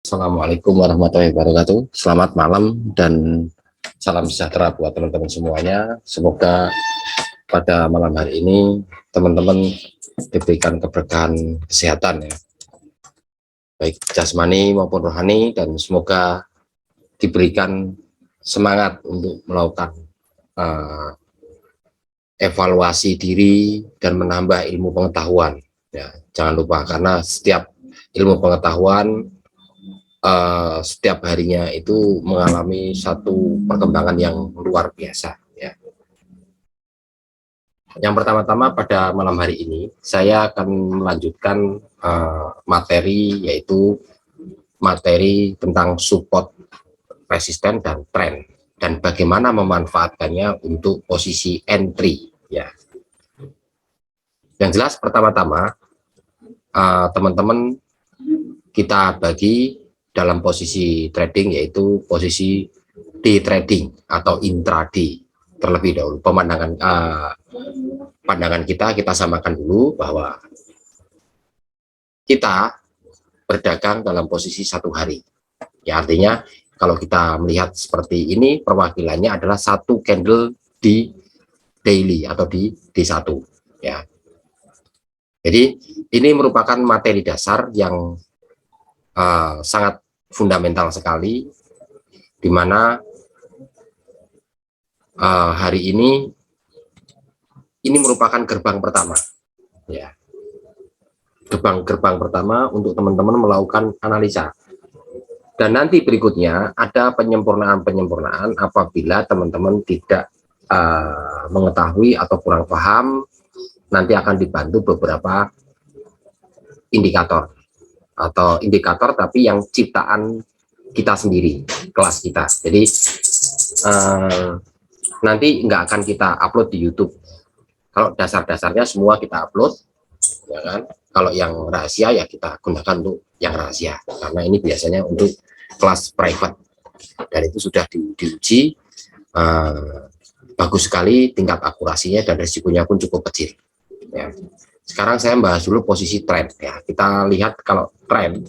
Assalamualaikum warahmatullahi wabarakatuh. Selamat malam dan salam sejahtera buat teman-teman semuanya. Semoga pada malam hari ini teman-teman diberikan keberkahan kesehatan ya, baik jasmani maupun rohani, dan semoga diberikan semangat untuk melakukan evaluasi diri dan menambah ilmu pengetahuan. Ya, jangan lupa karena setiap ilmu pengetahuan setiap harinya itu mengalami satu perkembangan yang luar biasa ya. Yang pertama-tama pada malam hari ini saya akan melanjutkan materi, yaitu materi tentang support resisten dan tren dan bagaimana memanfaatkannya untuk posisi entry ya. Yang jelas pertama-tama teman-teman kita bagi dalam posisi trading, yaitu posisi day trading atau intraday terlebih dahulu. Pandangan kita samakan dulu bahwa kita berdagang dalam posisi satu hari ya, artinya kalau kita melihat seperti ini, perwakilannya adalah satu candle di daily atau di D1 ya. Jadi ini merupakan materi dasar yang sangat fundamental sekali, di mana hari ini merupakan gerbang pertama ya, gerbang pertama untuk teman-teman melakukan analisa, dan nanti berikutnya ada penyempurnaan apabila teman-teman tidak mengetahui atau kurang paham. Nanti akan dibantu beberapa indikator tapi yang ciptaan kita sendiri, kelas kita. Jadi nanti nggak akan kita upload di YouTube. Kalau dasar-dasarnya semua kita upload ya kan. Kalau yang rahasia ya kita gunakan untuk yang rahasia, karena ini biasanya untuk kelas private dan itu sudah diuji bagus sekali tingkat akurasinya, dan risikonya pun cukup kecil ya. Sekarang saya bahas dulu posisi tren ya. Kita lihat kalau tren,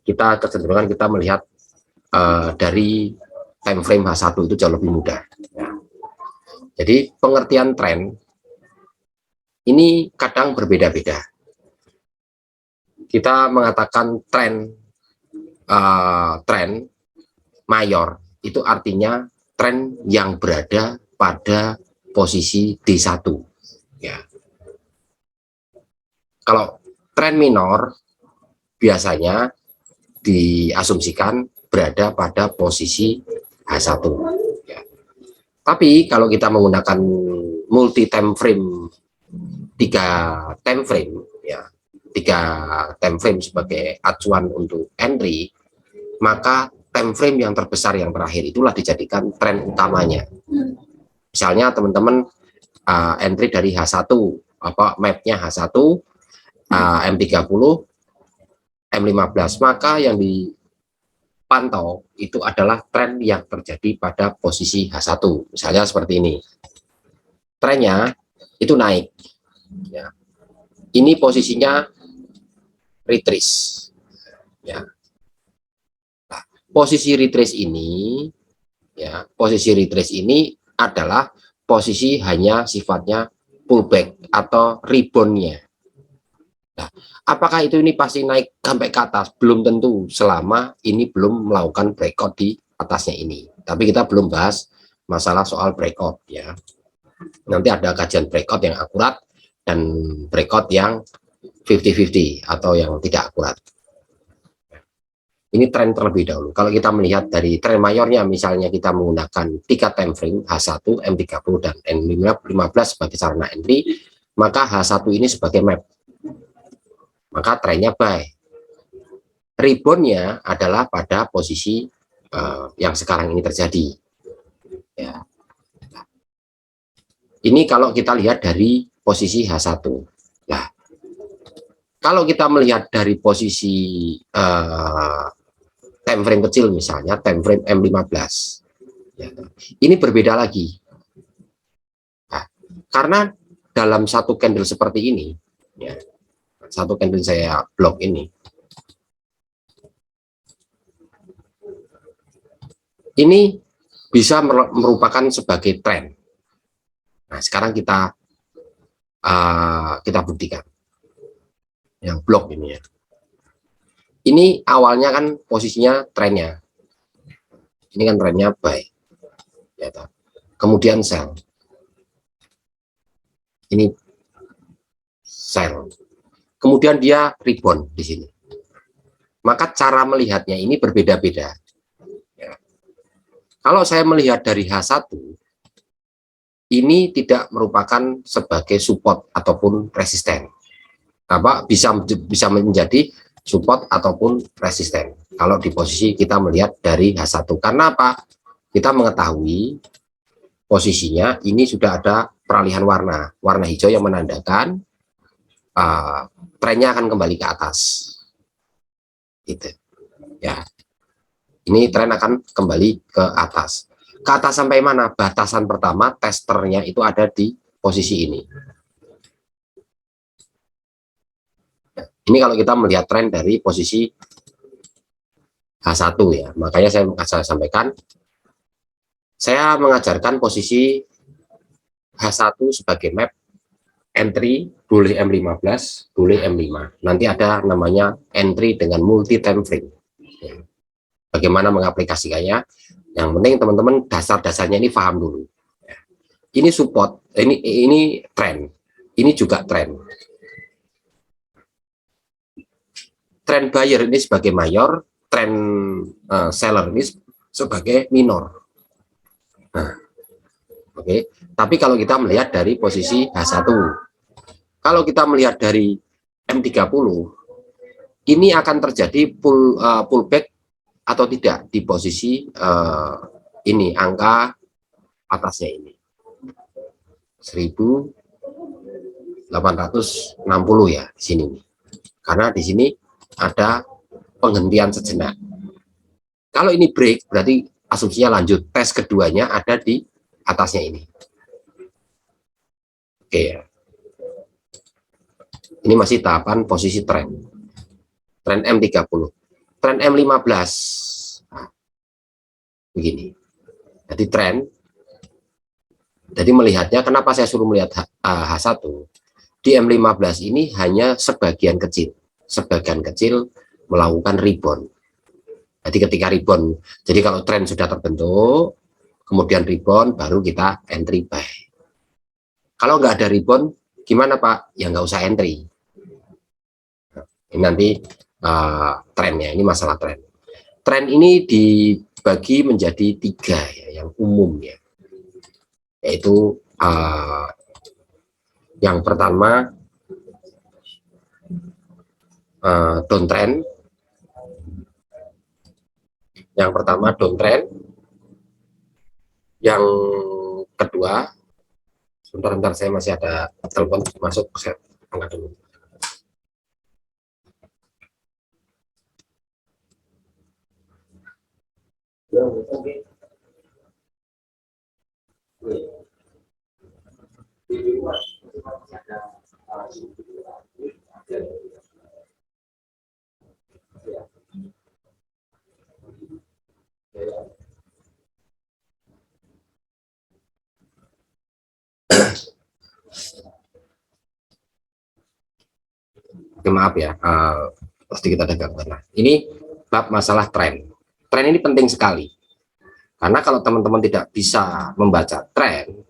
kita kecenderungan kita melihat dari time frame H1 itu jauh lebih mudah ya. Jadi pengertian tren ini kadang berbeda-beda. Kita mengatakan tren mayor itu artinya tren yang berada pada posisi D1 ya. Kalau tren minor biasanya diasumsikan berada pada posisi H1 ya. Tapi kalau kita menggunakan multi time frame, 3 time frame ya, 3 time frame sebagai acuan untuk entry, maka time frame yang terbesar yang terakhir itulah dijadikan tren utamanya. Misalnya teman-teman entry dari H1, mapnya H1, M30, M15, maka yang dipantau itu adalah tren yang terjadi pada posisi H1. Misalnya seperti ini, trennya itu naik ya. Ini posisinya retrace ya. Nah, posisi retrace ini ya, posisi retrace ini adalah posisi hanya sifatnya pullback atau reboundnya. Nah, apakah ini pasti naik sampai ke atas? Belum tentu, selama ini belum melakukan breakout di atasnya ini. Tapi kita belum bahas masalah soal breakout ya. Nanti ada kajian breakout yang akurat dan breakout yang 50-50 atau yang tidak akurat. Ini tren terlebih dahulu. Kalau kita melihat dari tren mayornya, misalnya kita menggunakan 3 time frame H1, M30 dan M15 sebagai sarana entry, maka H1 ini sebagai map, maka trennya buy. Reboundnya adalah pada posisi yang sekarang ini terjadi ya. Ini kalau kita lihat dari posisi H1. Nah, kalau kita melihat dari posisi time frame kecil, misalnya time frame M15 ya, ini berbeda lagi. Nah, karena dalam satu candle seperti ini ya, satu candle saya blok ini, Ini bisa merupakan sebagai tren. Nah, sekarang kita buktikan yang blok ini ya. Ini awalnya kan posisinya trennya. Ini kan trennya buy. Ya, kemudian sell. Ini sell. Kemudian dia rebound di sini. Maka cara melihatnya ini berbeda-beda. Ya. Kalau saya melihat dari H1, ini tidak merupakan sebagai support ataupun resisten. Bisa menjadi support ataupun resisten kalau di posisi kita melihat dari H1. Karena apa? Kita mengetahui posisinya ini sudah ada peralihan warna hijau yang menandakan trennya akan kembali ke atas gitu ya. Ini tren akan kembali ke atas sampai mana? Batasan pertama testernya itu ada di posisi ini. Ini kalau kita melihat tren dari posisi H1 ya, makanya saya sampaikan, saya mengajarkan posisi H1 sebagai map entry, boleh M15, boleh M5. Nanti ada namanya entry dengan multi time frame. Bagaimana mengaplikasikannya? Yang penting teman-teman dasar-dasarnya ini paham dulu. Ini support, ini tren, ini juga tren. Tren buyer ini sebagai mayor, tren seller ini sebagai minor. Nah, oke. Tapi kalau kita melihat dari posisi H1, kalau kita melihat dari M30, ini akan terjadi pullback atau tidak di posisi ini, angka atasnya ini 1860 ya di sini. Karena di sini ada penghentian sejenak. Kalau ini break berarti asumsinya lanjut, tes keduanya ada di atasnya ini. Oke ya. Ini masih tahapan posisi tren M30. Tren M15 nah, begini. Jadi tren, jadi melihatnya, kenapa saya suruh melihat H1 di M15 ini hanya sebagian kecil melakukan rebound. Jadi ketika rebound, jadi kalau tren sudah terbentuk kemudian rebound, baru kita entry buy. Kalau nggak ada rebound gimana Pak? Ya nggak usah entry. Ini nanti trennya, ini masalah tren. Tren ini dibagi menjadi 3 ya, yang umum ya, yaitu yang pertama downtrend. Yang pertama downtrend. Yang kedua, sebentar saya masih ada telepon masuk, saya angkat dulu. Maaf ya, pasti kita ada gangguan. Ini bab masalah tren. Tren ini penting sekali, karena kalau teman-teman tidak bisa membaca tren,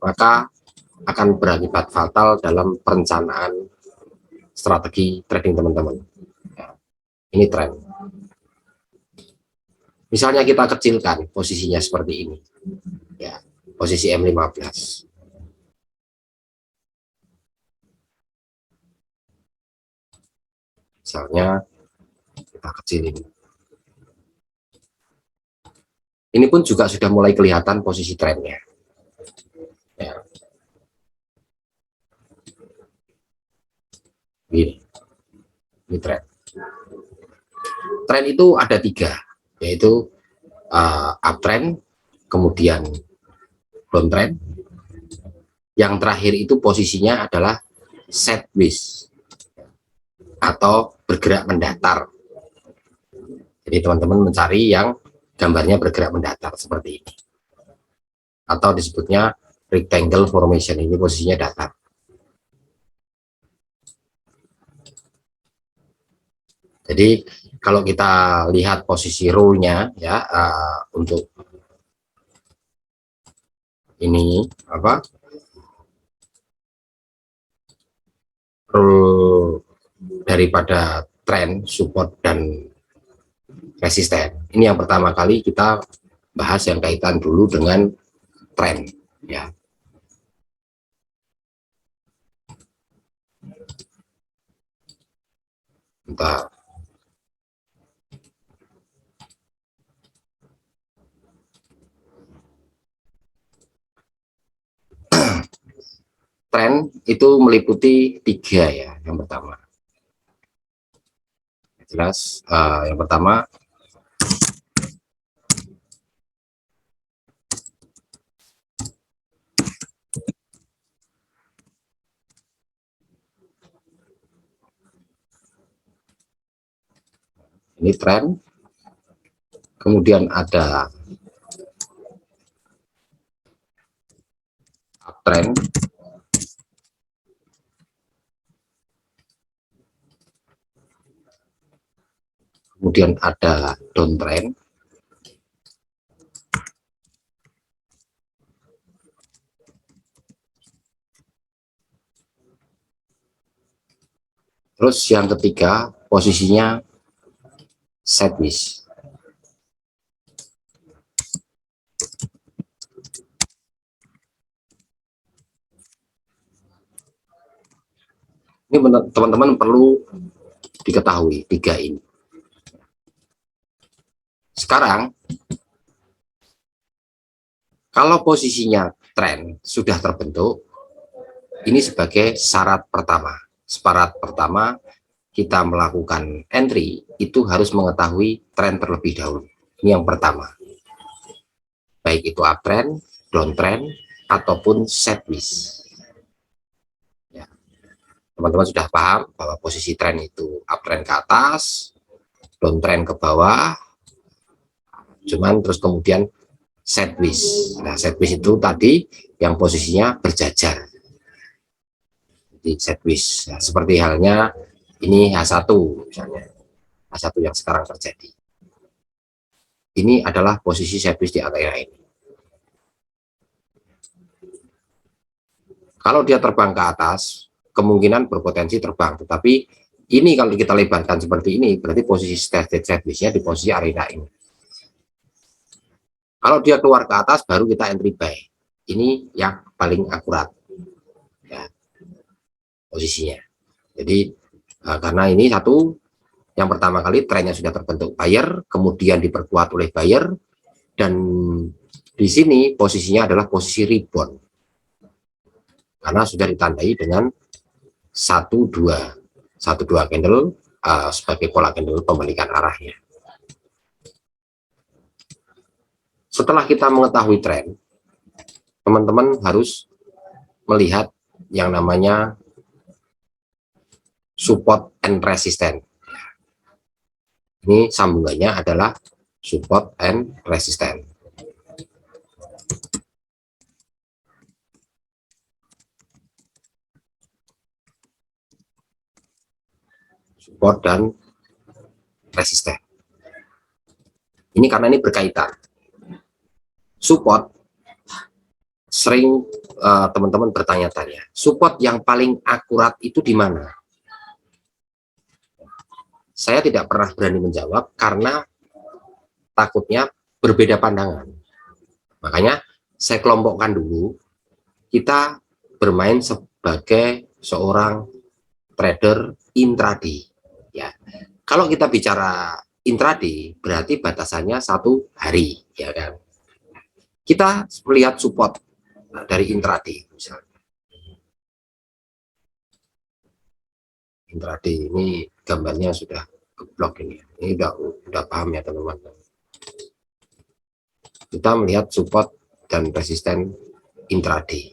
maka akan berakibat fatal dalam perencanaan strategi trading teman-teman. Ini tren. Misalnya kita kecilkan posisinya seperti ini, ya, posisi M15. Misalnya kita kecilin. Ini pun juga sudah mulai kelihatan posisi trennya. Ya. Ini tren. Tren itu ada 3, yaitu uptrend, kemudian downtrend. Yang terakhir itu posisinya adalah sideways atau bergerak mendatar. Jadi teman-teman mencari yang gambarnya bergerak mendatar seperti ini, atau disebutnya rectangle formation. Ini posisinya datar. Jadi kalau kita lihat posisi roll-nya ya, untuk ini apa, roll daripada tren, support dan resisten. Ini yang pertama kali kita bahas yang kaitan dulu dengan tren ya. Kita tren itu meliputi 3 ya. Yang pertama jelas, yang pertama ini tren, kemudian ada uptrend, kemudian ada downtrend, terus yang ketiga posisinya sideways. Ini teman-teman perlu diketahui 3 ini. Sekarang kalau posisinya tren sudah terbentuk, ini sebagai syarat pertama. Syarat pertama kita melakukan entry itu harus mengetahui tren terlebih dahulu. Ini yang pertama. Baik itu uptrend, downtrend, ataupun sideways. Ya. Teman-teman sudah paham bahwa posisi tren itu uptrend ke atas, downtrend ke bawah, cuman terus kemudian sideways. Nah, sideways itu tadi yang posisinya berjajar. Jadi sideways. Nah, seperti halnya ini H1 misalnya. H1 yang sekarang terjadi. Ini adalah posisi sideways di area ini. Kalau dia terbang ke atas, kemungkinan berpotensi terbang. Tetapi ini kalau kita lebarkan seperti ini, berarti posisi sideways-nya di posisi arena ini. Kalau dia keluar ke atas, baru kita entry buy. Ini yang paling akurat ya, posisinya. Jadi karena ini satu, yang pertama kali trennya sudah terbentuk buyer, kemudian diperkuat oleh buyer, dan di sini posisinya adalah posisi rebound karena sudah ditandai dengan 1-2 candle sebagai pola candle pembalikan arahnya. Setelah kita mengetahui tren, teman-teman harus melihat yang namanya support and resistance. Ini sambungannya adalah support and resistance. Support dan resisten. Ini karena ini berkaitan. Support sering teman-teman bertanya-tanya, support yang paling akurat itu di mana? Saya tidak pernah berani menjawab karena takutnya berbeda pandangan. Makanya saya kelompokkan dulu, kita bermain sebagai seorang trader intraday. Ya, kalau kita bicara intraday berarti batasannya 1 hari, ya kan? Kita melihat support dari intraday misalnya. Intraday ini gambarnya sudah geblok ini udah paham ya teman-teman. Kita melihat support dan resisten intraday.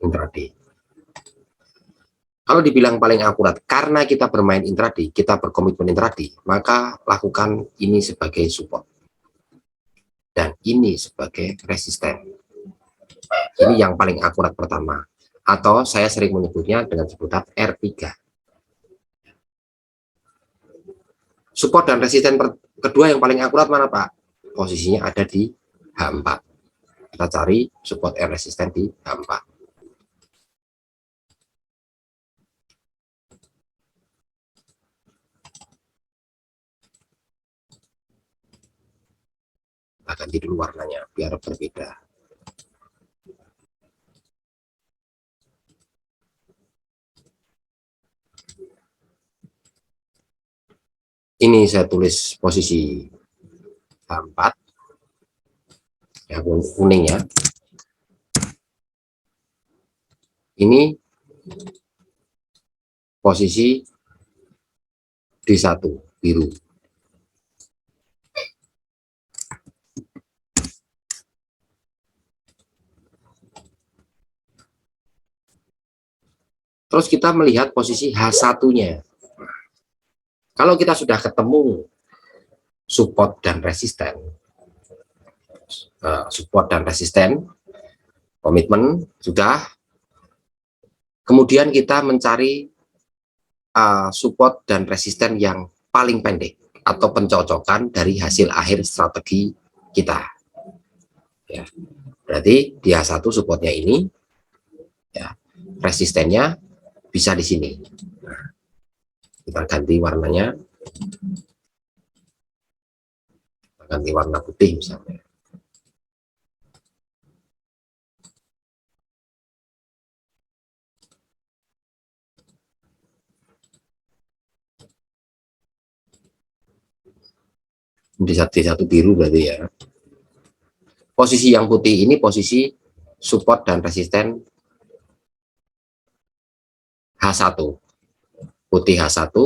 intraday. Kalau dibilang paling akurat, karena kita bermain intraday, kita berkomitmen intraday, maka lakukan ini sebagai support. Dan ini sebagai resisten. Ini yang paling akurat pertama. Atau saya sering menyebutnya dengan sebutan R3. Support dan resisten kedua yang paling akurat mana, Pak? Posisinya ada di H4. Kita cari support and resisten di H4. Kita ganti dulu warnanya biar berbeda. Ini saya tulis posisi H4 ya, kuning ya. Ini posisi D1 biru. Terus kita melihat posisi H1-nya. Kalau kita sudah ketemu support dan resisten, komitmen sudah, kemudian kita mencari support dan resisten yang paling pendek atau pencocokan dari hasil akhir strategi kita. Ya, berarti di H1 supportnya ini, ya, resistennya bisa di sini. Kita ganti warnanya, kita ganti warna putih misalnya. Di satu biru berarti ya. Posisi yang putih ini posisi support dan resisten H1. Putih H1,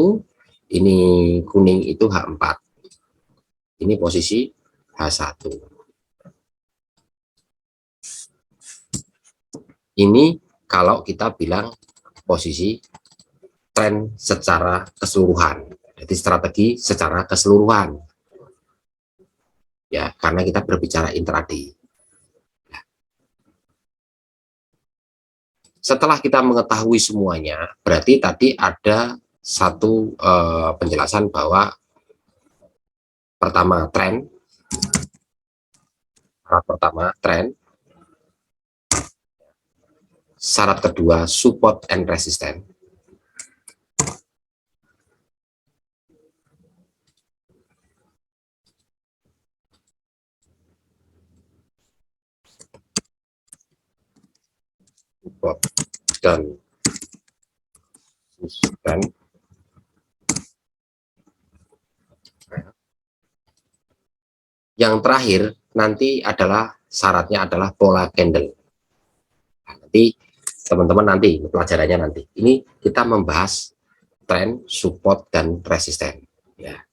ini kuning itu H4. Ini posisi H1. Ini kalau kita bilang posisi tren secara keseluruhan. Jadi strategi secara keseluruhan. Ya, karena kita berbicara intraday. Setelah kita mengetahui semuanya, berarti tadi ada satu penjelasan bahwa pertama tren, syarat kedua support and resistance, support dan resistance. Yang terakhir nanti adalah syaratnya adalah pola candle. Nah, nanti teman-teman nanti pelajarannya nanti. Ini kita membahas tren, support dan resisten. Ya.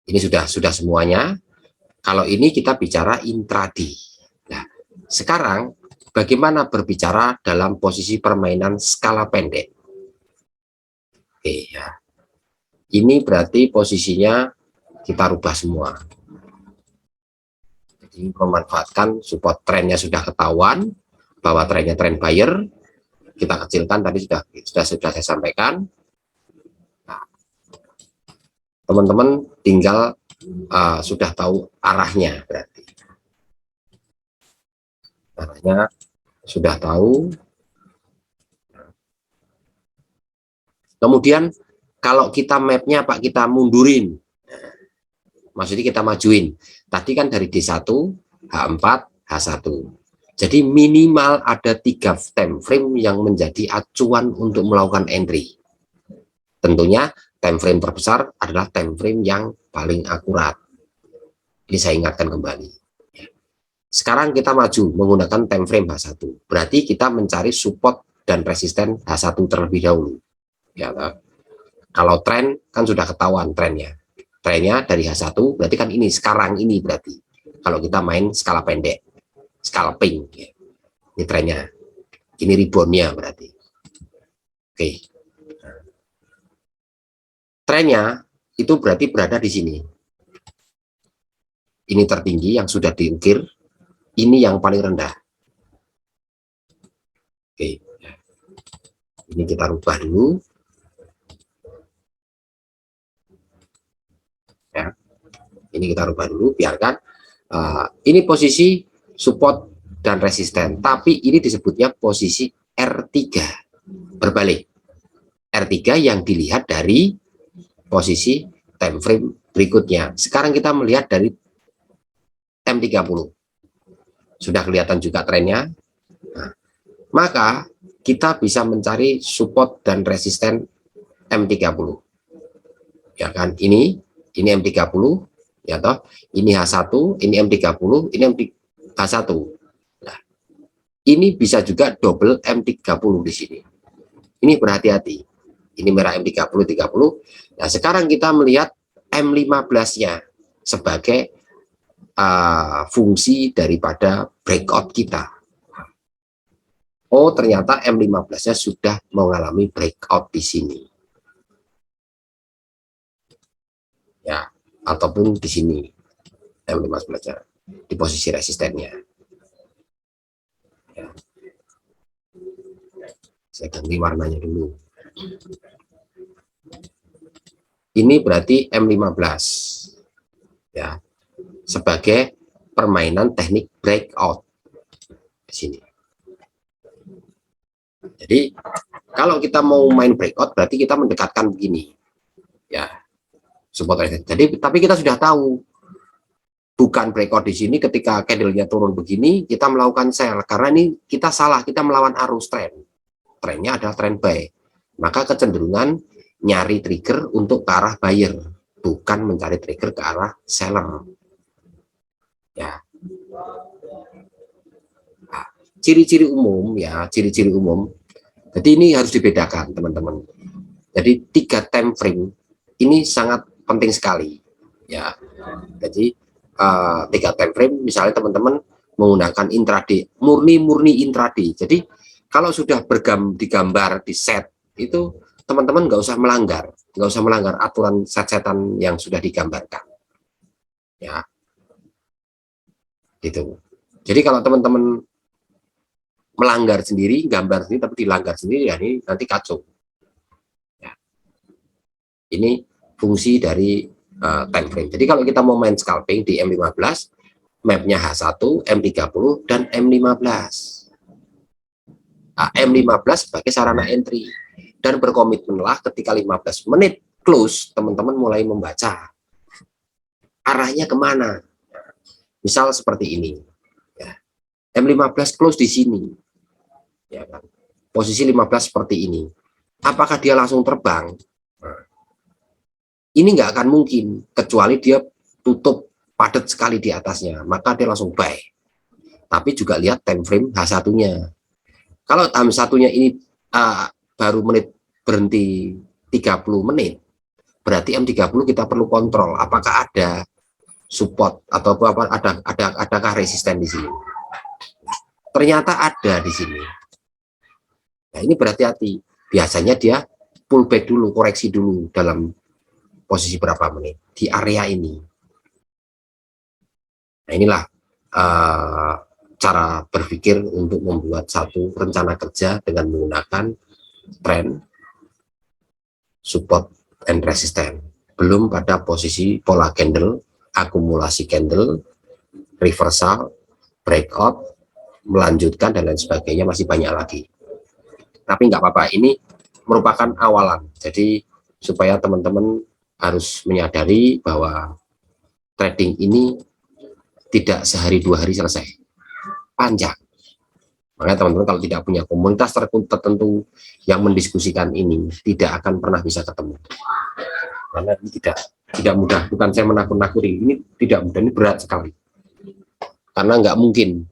Ini sudah semuanya. Kalau ini kita bicara intraday. Nah, sekarang bagaimana berbicara dalam posisi permainan skala pendek? Oke ya. Ini berarti posisinya kita rubah semua. Jadi memanfaatkan support trennya sudah ketahuan bahwa trennya tren buyer, kita kecilkan tadi sudah saya sampaikan. Nah, teman-teman tinggal sudah tahu arahnya, berarti arahnya sudah tahu. Kemudian kalau kita mapnya Pak, kita mundurin, maksudnya kita majuin. Tadi kan dari D1, H4, H1. Jadi minimal ada 3 time frame yang menjadi acuan untuk melakukan entry. Tentunya time frame terbesar adalah time frame yang paling akurat. Ini saya ingatkan kembali. Sekarang kita maju menggunakan time frame H1. Berarti kita mencari support dan resisten H1 terlebih dahulu. Ya, kalau tren kan sudah ketahuan trennya. Trennya dari H1 berarti kan ini sekarang ini berarti. Kalau kita main skala pendek, scalping, ya. Ini trennya. Ini reboundnya berarti. Oke. Trennya itu berarti berada di sini. Ini tertinggi yang sudah diukir, ini yang paling rendah. Oke. Ini kita rubah dulu. Ya. Ini kita rubah dulu, biarkan. Ini posisi support dan resisten, tapi ini disebutnya posisi R3. Berbalik. R3 yang dilihat dari posisi time frame berikutnya. Sekarang kita melihat dari M30. Sudah kelihatan juga trennya. Nah, maka kita bisa mencari support dan resisten M30. Ya kan, ini M30 ya toh, ini H1, ini M30, ini H1. Nah, ini bisa juga double M30 di sini. Ini berhati-hati. Ini merah M30 30. Nah, sekarang kita melihat M15-nya sebagai fungsi daripada breakout kita. Oh, ternyata M15-nya sudah mengalami breakout di sini. Ya, ataupun di sini M15-nya di posisi resistennya. Ya. Saya ganti warnanya dulu. Ini berarti M15 ya, sebagai permainan teknik breakout di sini. Jadi kalau kita mau main breakout berarti kita mendekatkan begini ya, support resistance. Jadi tapi kita sudah tahu bukan breakout di sini, ketika candlenya turun begini kita melakukan sell, karena ini kita salah, kita melawan arus tren. Trennya adalah tren buy, maka kecenderungan nyari trigger untuk ke arah buyer, bukan mencari trigger ke arah seller. Ya. Nah, ciri-ciri umum ya, ciri-ciri umum. Jadi ini harus dibedakan teman-teman. Jadi 3 time frame ini sangat penting sekali. Ya. Jadi 3 time frame, misalnya teman-teman menggunakan intraday, murni intraday. Jadi kalau sudah digambar di set itu, teman-teman nggak usah melanggar aturan set-setan yang sudah digambarkan. Ya, gitu. Jadi kalau teman-teman melanggar sendiri, gambar sendiri, tapi dilanggar sendiri, ya ini nanti kacau. Ya. Ini fungsi dari time frame. Jadi kalau kita mau main scalping di M15, mapnya H1, M30, dan M15. Nah, M15 sebagai sarana entry. Dan berkomitmenlah ketika 15 menit close, teman-teman mulai membaca arahnya kemana. Misal seperti ini. Ya. M15 close di sini. Ya kan? Posisi 15 seperti ini. Apakah dia langsung terbang? Nah, ini nggak akan mungkin, kecuali dia tutup padat sekali di atasnya, maka dia langsung buy. Tapi juga lihat time frame H1-nya. Kalau H1-nya ini baru menit berhenti 30 menit, berarti M30 kita perlu kontrol apakah ada support atau adakah resisten di sini. Ternyata ada di sini. Nah, ini berhati-hati. Biasanya dia pullback dulu, koreksi dulu dalam posisi berapa menit di area ini. Nah, inilah cara berpikir untuk membuat satu rencana kerja dengan menggunakan tren, support, and resistance. Belum pada posisi pola candle, akumulasi candle, reversal, breakout, melanjutkan, dan lain sebagainya, masih banyak lagi. Tapi nggak apa-apa, ini merupakan awalan. Jadi supaya teman-teman harus menyadari bahwa trading ini tidak sehari 2 hari selesai, panjang. Makanya teman-teman kalau tidak punya komunitas tertentu yang mendiskusikan ini, tidak akan pernah bisa ketemu. Karena ini tidak mudah. Bukan saya menakut-nakuti, ini tidak mudah, ini berat sekali. Karena nggak mungkin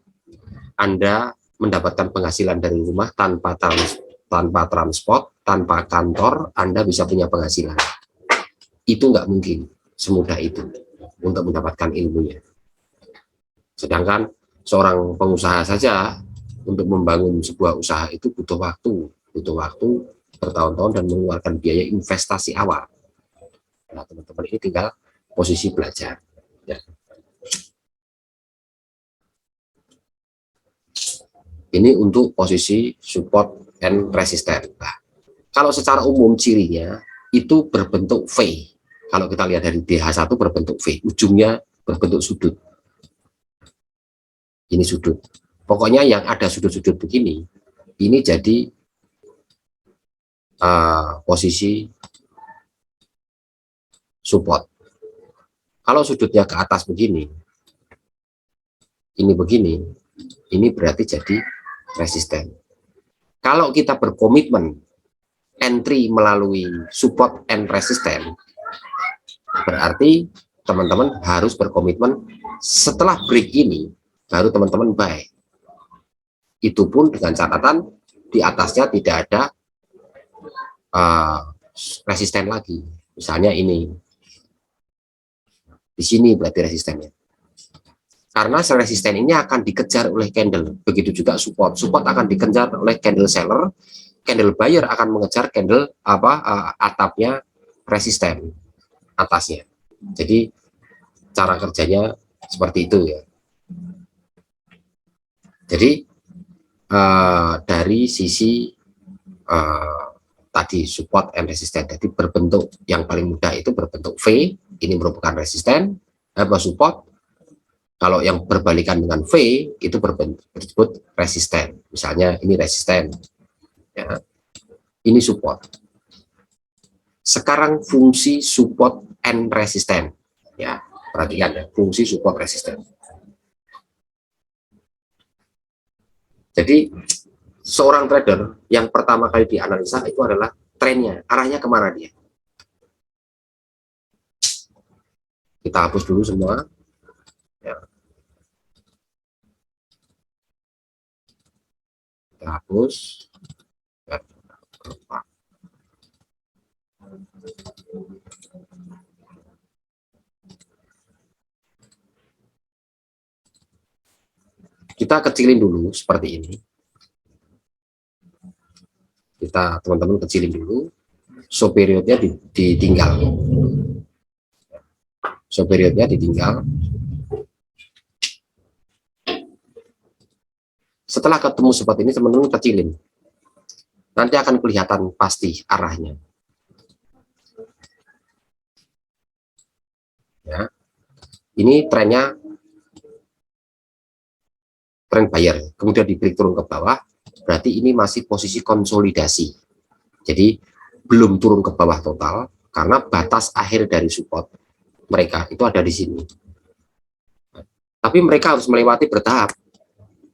Anda mendapatkan penghasilan dari rumah tanpa transport, tanpa kantor, Anda bisa punya penghasilan. Itu nggak mungkin semudah itu untuk mendapatkan ilmunya. Sedangkan seorang pengusaha saja untuk membangun sebuah usaha itu butuh waktu bertahun-tahun dan mengeluarkan biaya investasi awal. Nah, teman-teman ini tinggal posisi belajar. Ya. Ini untuk posisi support and resistance. Nah, kalau secara umum cirinya itu berbentuk V. Kalau kita lihat dari DH1 berbentuk V, ujungnya berbentuk sudut. Ini sudut. Pokoknya yang ada sudut-sudut begini, ini jadi posisi support. Kalau sudutnya ke atas begini, ini begini, ini berarti jadi resisten. Kalau kita berkomitmen entry melalui support and resistance, berarti teman-teman harus berkomitmen setelah break ini baru teman-teman buy. Itu pun dengan catatan di atasnya tidak ada resisten lagi. Misalnya ini di sini berarti resistennya. Karena resisten ini akan dikejar oleh candle, begitu juga support. Support akan dikejar oleh candle seller, candle buyer akan mengejar candle atapnya resisten atasnya. Jadi cara kerjanya seperti itu ya. Jadi dari sisi tadi support and resistance, jadi berbentuk yang paling mudah itu berbentuk V, ini merupakan resisten support. Kalau yang berbalikan dengan V itu disebut resisten. Misalnya ini resisten, ya. Ini support. Sekarang fungsi support and resisten, ya, perhatikan ya, fungsi support resisten. Jadi seorang trader yang pertama kali dianalisa itu adalah trennya, arahnya kemana dia. Kita hapus dulu semua. Ya. Kita hapus. Ya. Kita kecilin dulu seperti ini. Kita teman-teman kecilin dulu. So periodnya ditinggal. So periodnya ditinggal. Setelah ketemu seperti ini, teman-teman kecilin. Nanti akan kelihatan pasti arahnya. Ya. Ini trennya tren buyer, kemudian di break turun ke bawah, berarti ini masih posisi konsolidasi. Jadi belum turun ke bawah total, karena batas akhir dari support mereka itu ada di sini. Tapi mereka harus melewati bertahap.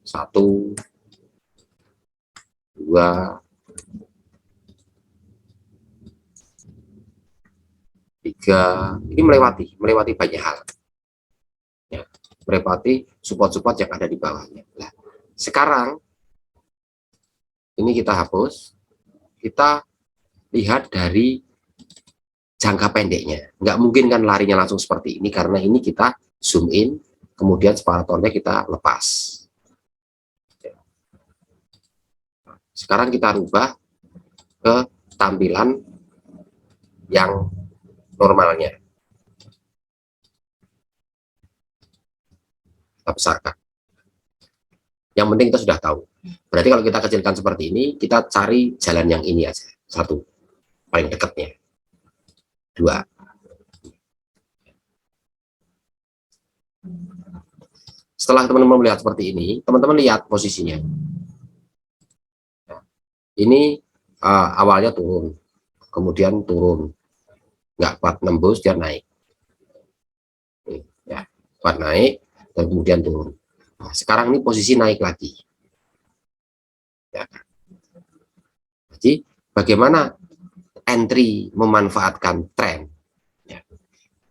1, 2, 3, ini melewati banyak hal. Ya, melewati support-support yang ada di bawahnya. Nah, sekarang ini kita hapus, kita lihat dari jangka pendeknya. Nggak mungkin kan larinya langsung seperti ini, karena ini kita zoom in, kemudian separatornya kita lepas. Sekarang kita rubah ke tampilan yang normalnya. Kita besarkan. Yang penting kita sudah tahu. Berarti kalau kita kecilkan seperti ini, kita cari jalan yang ini aja. 1, paling dekatnya. 2. Setelah teman-teman melihat seperti ini, teman-teman lihat posisinya. Ini awalnya turun, kemudian turun, nggak kuat nembus, dia naik. Ya, kuat naik, dan kemudian turun. Nah, sekarang ini posisi naik lagi. Ya. Jadi bagaimana entry memanfaatkan tren? Ya.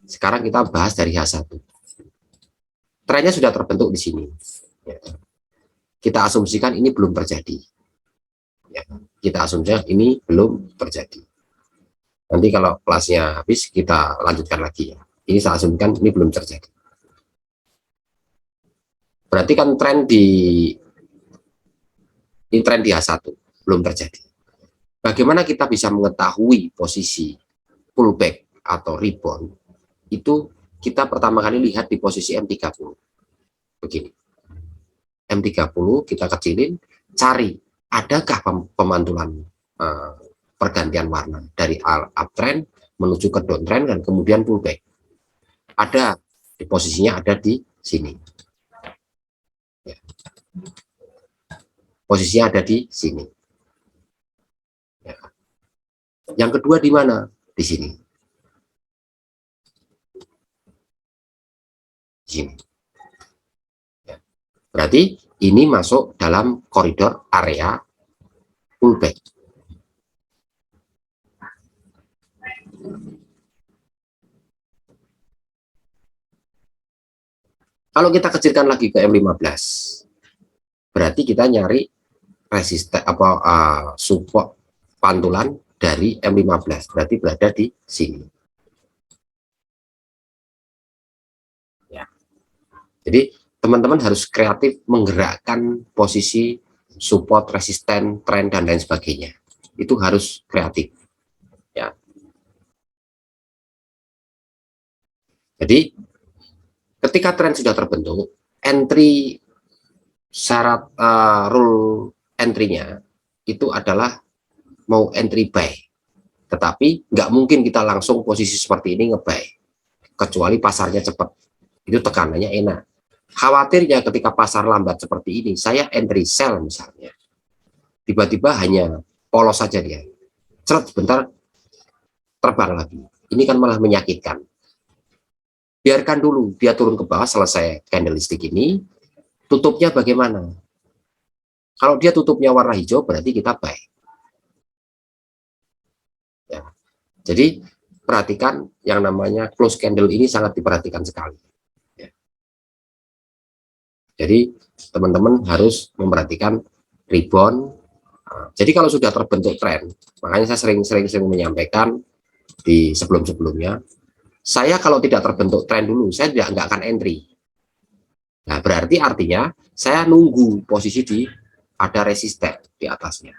Sekarang kita bahas dari H1. Trennya sudah terbentuk di sini. Ya. Kita asumsikan ini belum terjadi. Ya. Kita asumsikan ini belum terjadi. Nanti kalau kelasnya habis kita lanjutkan lagi ya. Ini saya asumsikan ini belum terjadi. Berarti kan tren di Ini tren di H1 belum terjadi. Bagaimana kita bisa mengetahui posisi pullback atau rebound? Itu kita pertama kali lihat di posisi M30. Begini. M30 kita kecilin, cari adakah pemantulan pergantian warna dari uptrend menuju ke downtrend dan kemudian pullback. Ada di posisinya ada di sini. Ya. Posisinya ada di sini. Ya. Yang kedua di mana? Di sini. Di sini. Ya. Berarti ini masuk dalam koridor area pullback. Kalau kita kecilkan lagi ke M15, berarti kita nyari resisten support pantulan dari M15, berarti berada di sini. Ya. Jadi teman-teman harus kreatif menggerakkan posisi support, resisten, tren dan lain sebagainya. Itu harus kreatif. Ya. Jadi ketika tren sudah terbentuk, entry syarat rule entry-nya itu adalah mau entry buy, tetapi nggak mungkin kita langsung posisi seperti ini nge-buy, kecuali pasarnya cepat, itu tekanannya enak. Khawatirnya ketika pasar lambat seperti ini, saya entry sell misalnya, tiba-tiba hanya polos saja dia, ceret sebentar terbang lagi, ini kan malah menyakitkan. Biarkan dulu dia turun ke bawah, selesai candlestick ini, tutupnya bagaimana? Kalau dia tutupnya warna hijau, berarti kita buy. Ya. Jadi perhatikan yang namanya close candle ini sangat diperhatikan sekali. Ya. Jadi teman-teman harus memperhatikan rebound. Jadi kalau sudah terbentuk tren, makanya saya sering menyampaikan di sebelum-sebelumnya, saya kalau tidak terbentuk tren dulu, saya nggak akan entry. Nah, berarti artinya saya nunggu posisi di ada resisten di atasnya.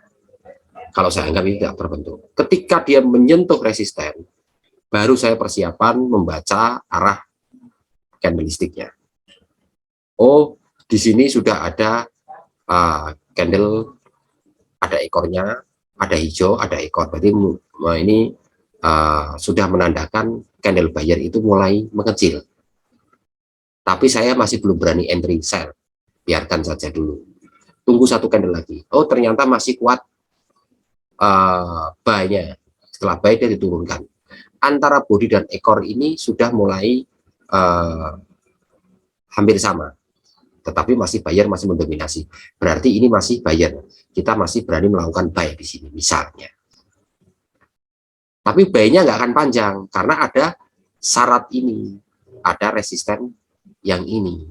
Kalau saya anggap ini tidak terbentuk. Ketika dia menyentuh resisten, baru saya persiapan membaca arah candlesticknya. Oh, di sini sudah ada candle, ada ekornya, ada hijau, ada ekor. Berarti ini sudah menandakan candle buyer itu mulai mengecil. Tapi saya masih belum berani entry sell, biarkan saja dulu. Tunggu satu candle lagi. Oh, ternyata masih kuat buy-nya. Setelah buy dia diturunkan. Antara body dan ekor ini sudah mulai hampir sama. Tetapi masih buyer masih mendominasi. Berarti ini masih buyer. Kita masih berani melakukan buy di sini misalnya. Tapi buy-nya nggak akan panjang karena ada syarat ini, ada resisten yang ini.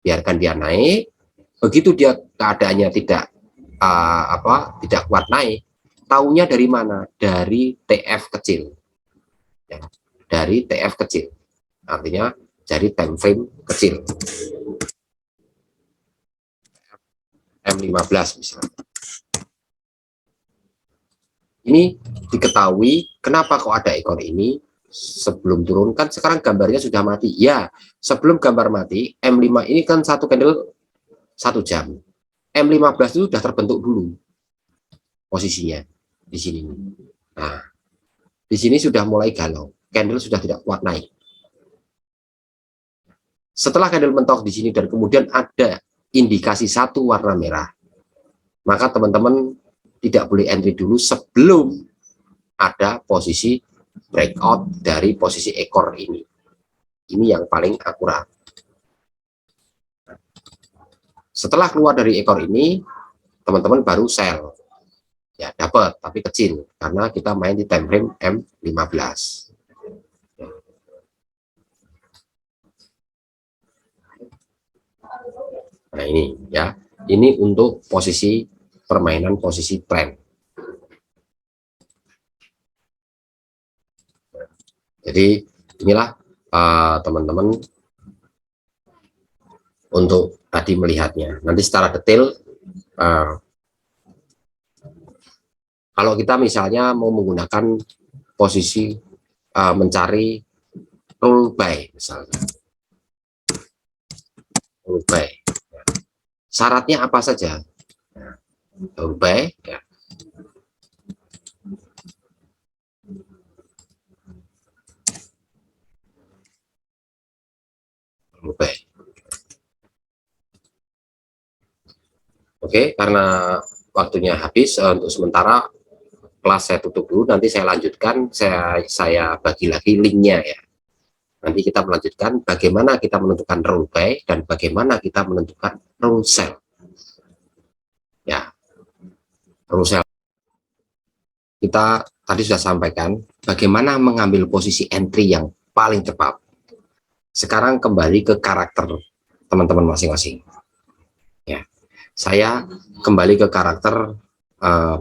Biarkan dia naik, begitu dia keadaannya tidak tidak kuat naik, taunya dari mana? Dari TF kecil. Ya, dari TF kecil. Artinya dari time frame kecil. M15 misalnya. Ini diketahui kenapa kok ada ekor ini sebelum turun, kan sekarang gambarnya sudah mati. Ya, sebelum gambar mati, M5 ini kan satu candle 1 jam. M15 itu sudah terbentuk dulu posisinya di sini. Nah, di sini sudah mulai galau, candle sudah tidak kuat naik. Setelah candle mentok di sini dan kemudian ada indikasi satu warna merah, maka teman-teman tidak boleh entry dulu sebelum ada posisi breakout dari posisi ekor ini. Ini yang paling akurat. Setelah keluar dari ekor ini, teman-teman baru sell. Ya, dapat, tapi kecil. Karena kita main di time frame M15. Nah, ini ya. Ini untuk posisi permainan posisi tren. Jadi inilah teman-teman untuk tadi melihatnya. Nanti secara detail Nah, kalau kita misalnya mau menggunakan posisi mencari rule by, misalnya rule by, syaratnya apa saja? Rule by, ya, rule by. Oke, karena waktunya habis, untuk sementara kelas saya tutup dulu. Nanti saya lanjutkan, saya bagi lagi linknya ya. Nanti kita melanjutkan bagaimana kita menentukan rule by dan bagaimana kita menentukan rule cell. Ya, rule cell kita tadi sudah sampaikan bagaimana mengambil posisi entry yang paling tepat. Sekarang kembali ke karakter teman-teman masing-masing. Ya, saya kembali ke karakter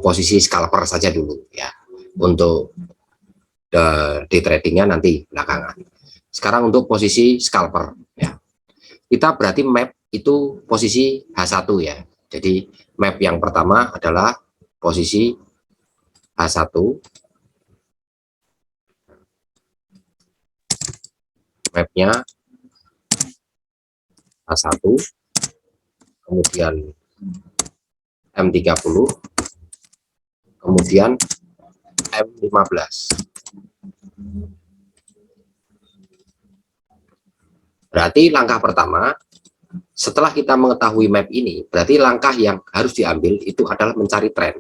posisi scalper saja dulu ya. Untuk day tradingnya nanti belakangan. Sekarang untuk posisi scalper ya. Kita berarti map itu posisi H1 ya. Jadi map yang pertama adalah posisi H1. Mapnya H1, kemudian M30, kemudian M15. Berarti langkah pertama, setelah kita mengetahui map ini, berarti langkah yang harus diambil itu adalah mencari tren.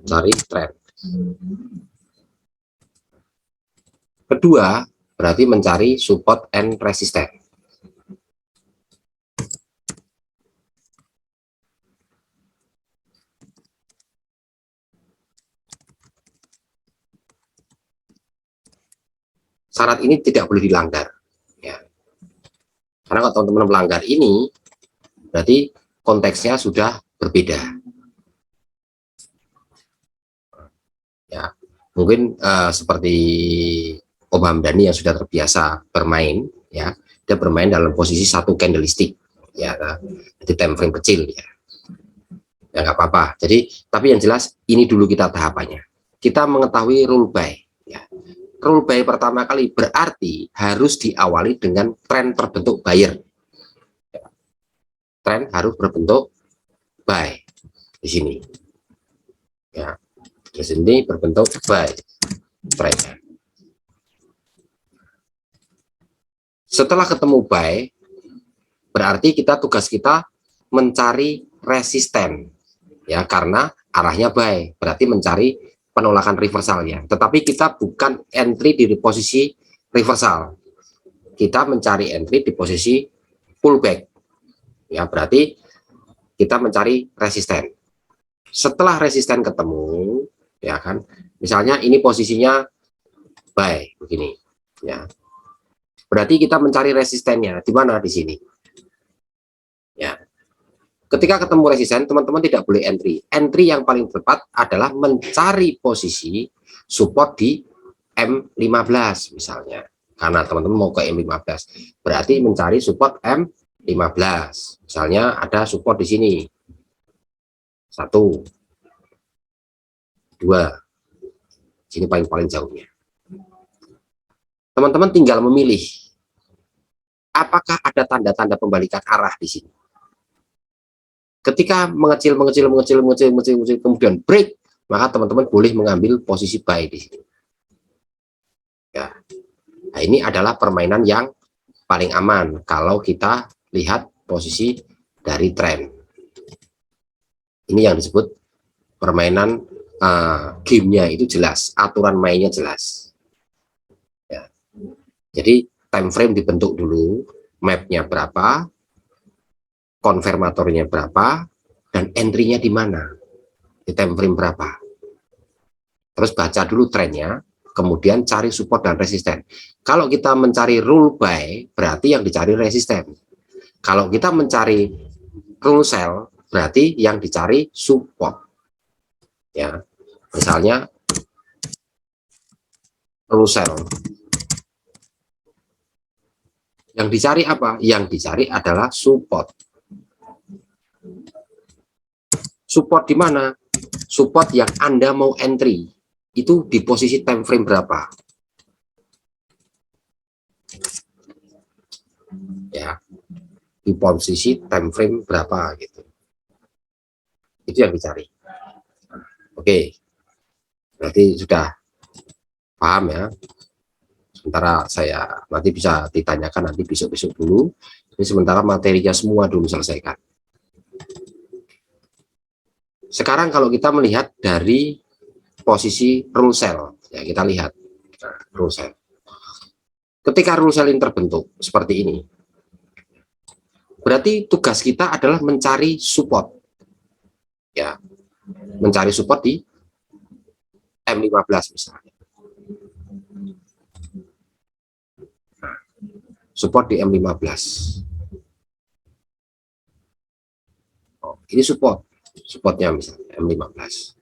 Mencari tren. Kedua, berarti mencari support and resistance. Syarat ini tidak boleh dilanggar ya. Karena kalau teman-teman melanggar ini berarti konteksnya sudah berbeda ya. Mungkin seperti Om Hamdani yang sudah terbiasa bermain ya, dia bermain dalam posisi satu candlestick ya, jadi time frame kecil ya, ya nggak apa-apa. Jadi tapi yang jelas ini dulu kita tahapannya, kita mengetahui rule by ya. Rule by pertama kali berarti harus diawali dengan tren terbentuk buyer. Tren harus berbentuk buy di sini. Ya, di sini berbentuk buy tren. Setelah ketemu buy, berarti tugas kita mencari resisten. Ya, karena arahnya buy, berarti mencari penolakan reversalnya. Tetapi kita bukan entry di posisi reversal. Kita mencari entry di posisi pullback. Ya, berarti kita mencari resisten. Setelah resisten ketemu, ya kan, misalnya ini posisinya buy begini, ya. Berarti kita mencari resistennya di mana di sini. Ya. Ketika ketemu resisten, teman-teman tidak boleh entry. Entry yang paling tepat adalah mencari posisi support di M15 misalnya. Karena teman-teman mau ke M15, berarti mencari support M15. Misalnya ada support di sini. 1, 2. Sini paling jauhnya. Teman-teman tinggal memilih apakah ada tanda-tanda pembalikan arah di sini. Ketika mengecil, kemudian break, maka teman-teman boleh mengambil posisi buy di sini. Ya. Nah, ini adalah permainan yang paling aman kalau kita lihat posisi dari tren. Ini yang disebut permainan gamenya itu jelas, aturan mainnya jelas. Ya. Jadi time frame dibentuk dulu, mapnya berapa, konfirmatornya berapa, dan entry-nya di mana, di time frame berapa. Terus baca dulu trennya, kemudian cari support dan resisten. Kalau kita mencari rule buy, berarti yang dicari resisten. Kalau kita mencari rule sell, berarti yang dicari support. Ya, misalnya rule cell. Yang dicari apa? Yang dicari adalah support. Support di mana? Support yang Anda mau entry itu di posisi time frame berapa? Ya, di posisi time frame berapa gitu. Itu yang dicari. Oke. Berarti sudah paham ya. Sementara saya nanti bisa ditanyakan nanti besok-besok dulu. Ini sementara materinya semua dulu selesaikan. Sekarang kalau kita melihat dari posisi rule cell, ya kita lihat nah, rule cell. Ketika rule cell ini terbentuk seperti ini, berarti tugas kita adalah mencari support, ya, mencari support di M15 misalnya. Nah, support di M15. Oh, ini supportnya misalnya M15.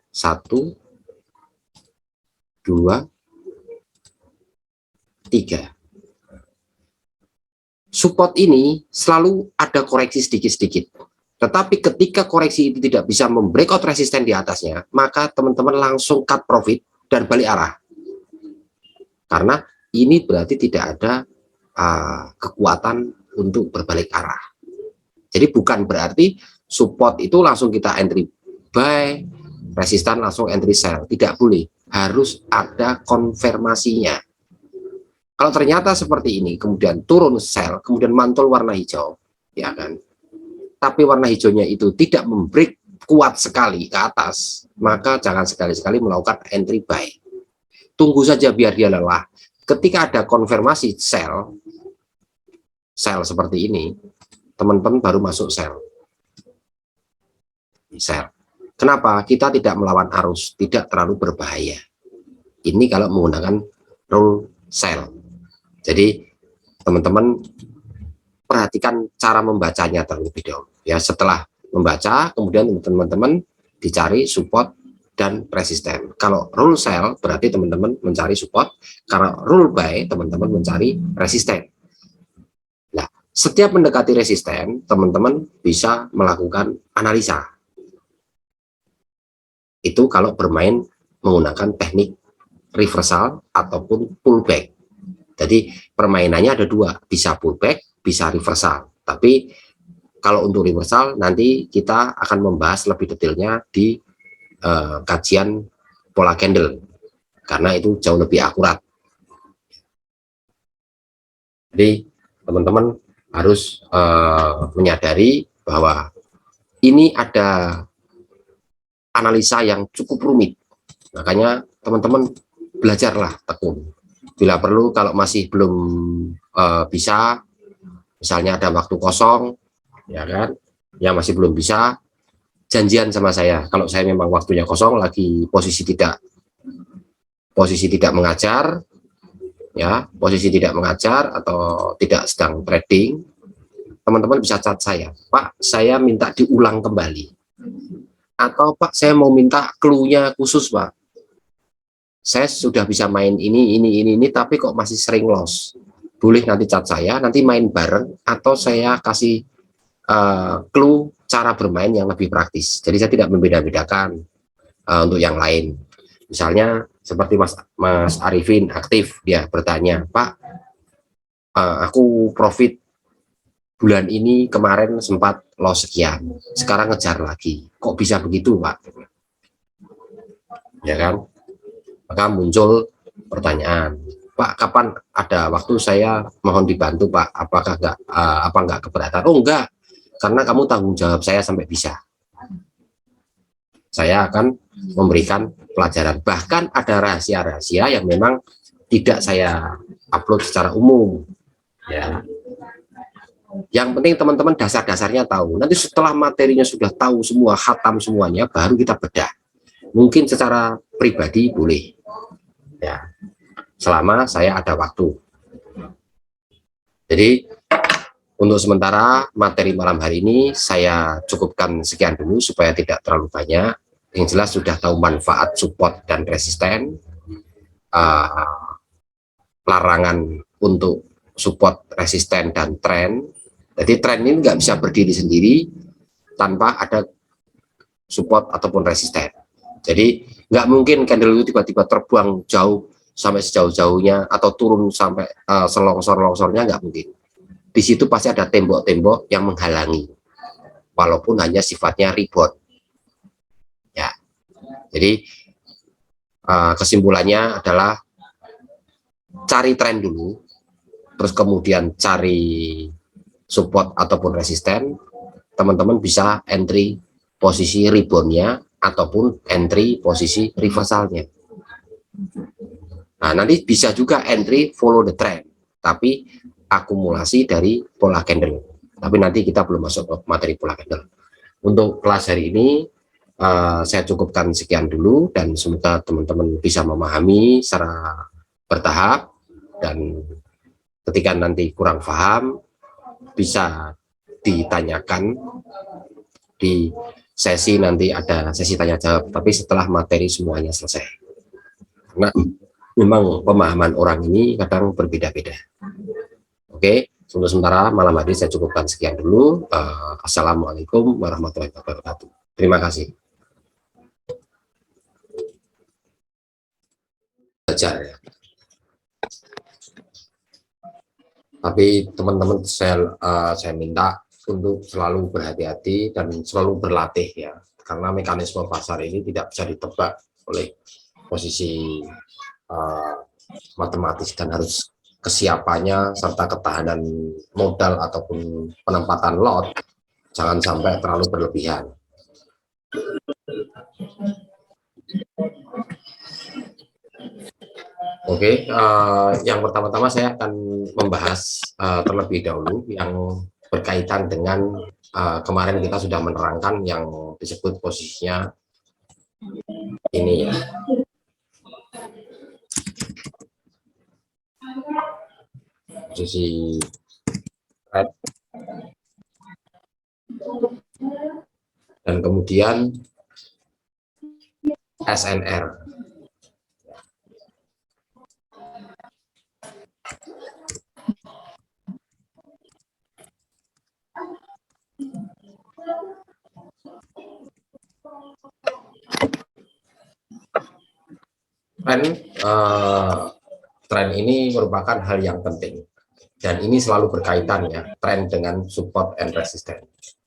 1, 2, 3. Support ini selalu ada koreksi sedikit-sedikit. Tetapi ketika koreksi itu tidak bisa membreakout resisten di atasnya, maka teman-teman langsung cut profit dan balik arah. Karena ini berarti tidak ada kekuatan untuk berbalik arah. Jadi bukan berarti support itu langsung kita entry buy, resisten langsung entry sell. Tidak boleh. Harus ada konfirmasinya. Kalau ternyata seperti ini, kemudian turun sell, kemudian mantul warna hijau, ya kan? Tapi warna hijaunya itu tidak membreak kuat sekali ke atas, maka jangan sekali-sekali melakukan entry buy. Tunggu saja biar dia lelah. Ketika ada konfirmasi sell seperti ini, teman-teman baru masuk sell. Kenapa? Kita tidak melawan arus, tidak terlalu berbahaya. Ini kalau menggunakan rule sell. Jadi teman-teman perhatikan cara membacanya terlebih dahulu. Ya, setelah membaca, kemudian teman-teman dicari support dan resisten. Kalau rule sell berarti teman-teman mencari support, kalau rule buy teman-teman mencari resisten. Nah, setiap mendekati resisten, teman-teman bisa melakukan analisa. Itu kalau bermain menggunakan teknik reversal ataupun pullback. Jadi permainannya ada dua, bisa pullback, bisa reversal. Tapi kalau untuk reversal nanti kita akan membahas lebih detailnya di kajian pola candle, karena itu jauh lebih akurat. Jadi teman-teman harus menyadari bahwa ini ada analisa yang cukup rumit. Makanya teman-teman belajarlah tekun. Bila perlu, kalau masih belum bisa, misalnya ada waktu kosong, ya kan, yang masih belum bisa, janjian sama saya. Kalau saya memang waktunya kosong, lagi posisi tidak mengajar, ya, posisi tidak mengajar atau tidak sedang trading, teman-teman bisa chat saya, Pak, saya minta diulang kembali, atau Pak, saya mau minta clue-nya khusus, Pak. Saya sudah bisa main ini, tapi kok masih sering loss. Boleh nanti chat saya, nanti main bareng, atau saya kasih clue cara bermain yang lebih praktis. Jadi saya tidak membeda-bedakan untuk yang lain. Misalnya seperti Mas Arifin aktif, dia bertanya, Pak, aku profit bulan ini kemarin sempat loss sekian, sekarang ngejar lagi. Kok bisa begitu, Pak? Ya kan? Maka muncul pertanyaan, Pak, kapan ada waktu saya mohon dibantu, Pak? Apakah enggak keberatan? Oh, enggak, karena kamu tanggung jawab saya sampai bisa. Saya akan memberikan pelajaran. Bahkan ada rahasia-rahasia yang memang tidak saya upload secara umum. Ya. Yang penting teman-teman dasar-dasarnya tahu. Nanti setelah materinya sudah tahu semua, khatam semuanya, baru kita bedah. Mungkin secara pribadi boleh, ya, selama saya ada waktu. Jadi untuk sementara materi malam hari ini saya cukupkan sekian dulu supaya tidak terlalu banyak. Yang jelas sudah tahu manfaat support dan resisten. larangan untuk support, resisten, dan trend. Jadi trend ini nggak bisa berdiri sendiri tanpa ada support ataupun resisten. Jadi nggak mungkin candle itu tiba-tiba terbuang jauh sampai sejauh-jauhnya atau turun sampai selongsor-longsornya, nggak mungkin. Di situ pasti ada tembok-tembok yang menghalangi, walaupun hanya sifatnya rebound. Ya, jadi kesimpulannya adalah cari tren dulu, terus kemudian cari support ataupun resisten. Teman-teman bisa entry posisi reboundnya ataupun entry posisi reversalnya. Nah, nanti bisa juga entry follow the trend, tapi akumulasi dari pola candle. Tapi nanti kita belum masuk ke materi pola candle. Untuk kelas hari ini saya cukupkan sekian dulu, dan semoga teman-teman bisa memahami secara bertahap, dan ketika nanti kurang paham bisa ditanyakan di sesi, nanti ada sesi tanya jawab, tapi setelah materi semuanya selesai, karena memang pemahaman orang ini kadang berbeda-beda. Oke, untuk sementara malam hari saya cukupkan sekian dulu. Assalamualaikum warahmatullahi wabarakatuh. Terima kasih. Belajar ya. Tapi teman-teman saya minta untuk selalu berhati-hati dan selalu berlatih ya, karena mekanisme pasar ini tidak bisa ditebak oleh posisi matematis, dan harus kesiapannya serta ketahanan modal ataupun penempatan lot jangan sampai terlalu berlebihan. Oke, yang pertama-tama saya akan membahas terlebih dahulu yang berkaitan dengan kemarin kita sudah menerangkan yang disebut posisinya ini ya. Posisi red, dan kemudian SNR. Tren ini merupakan hal yang penting, dan ini selalu berkaitan ya, tren dengan support and resistance.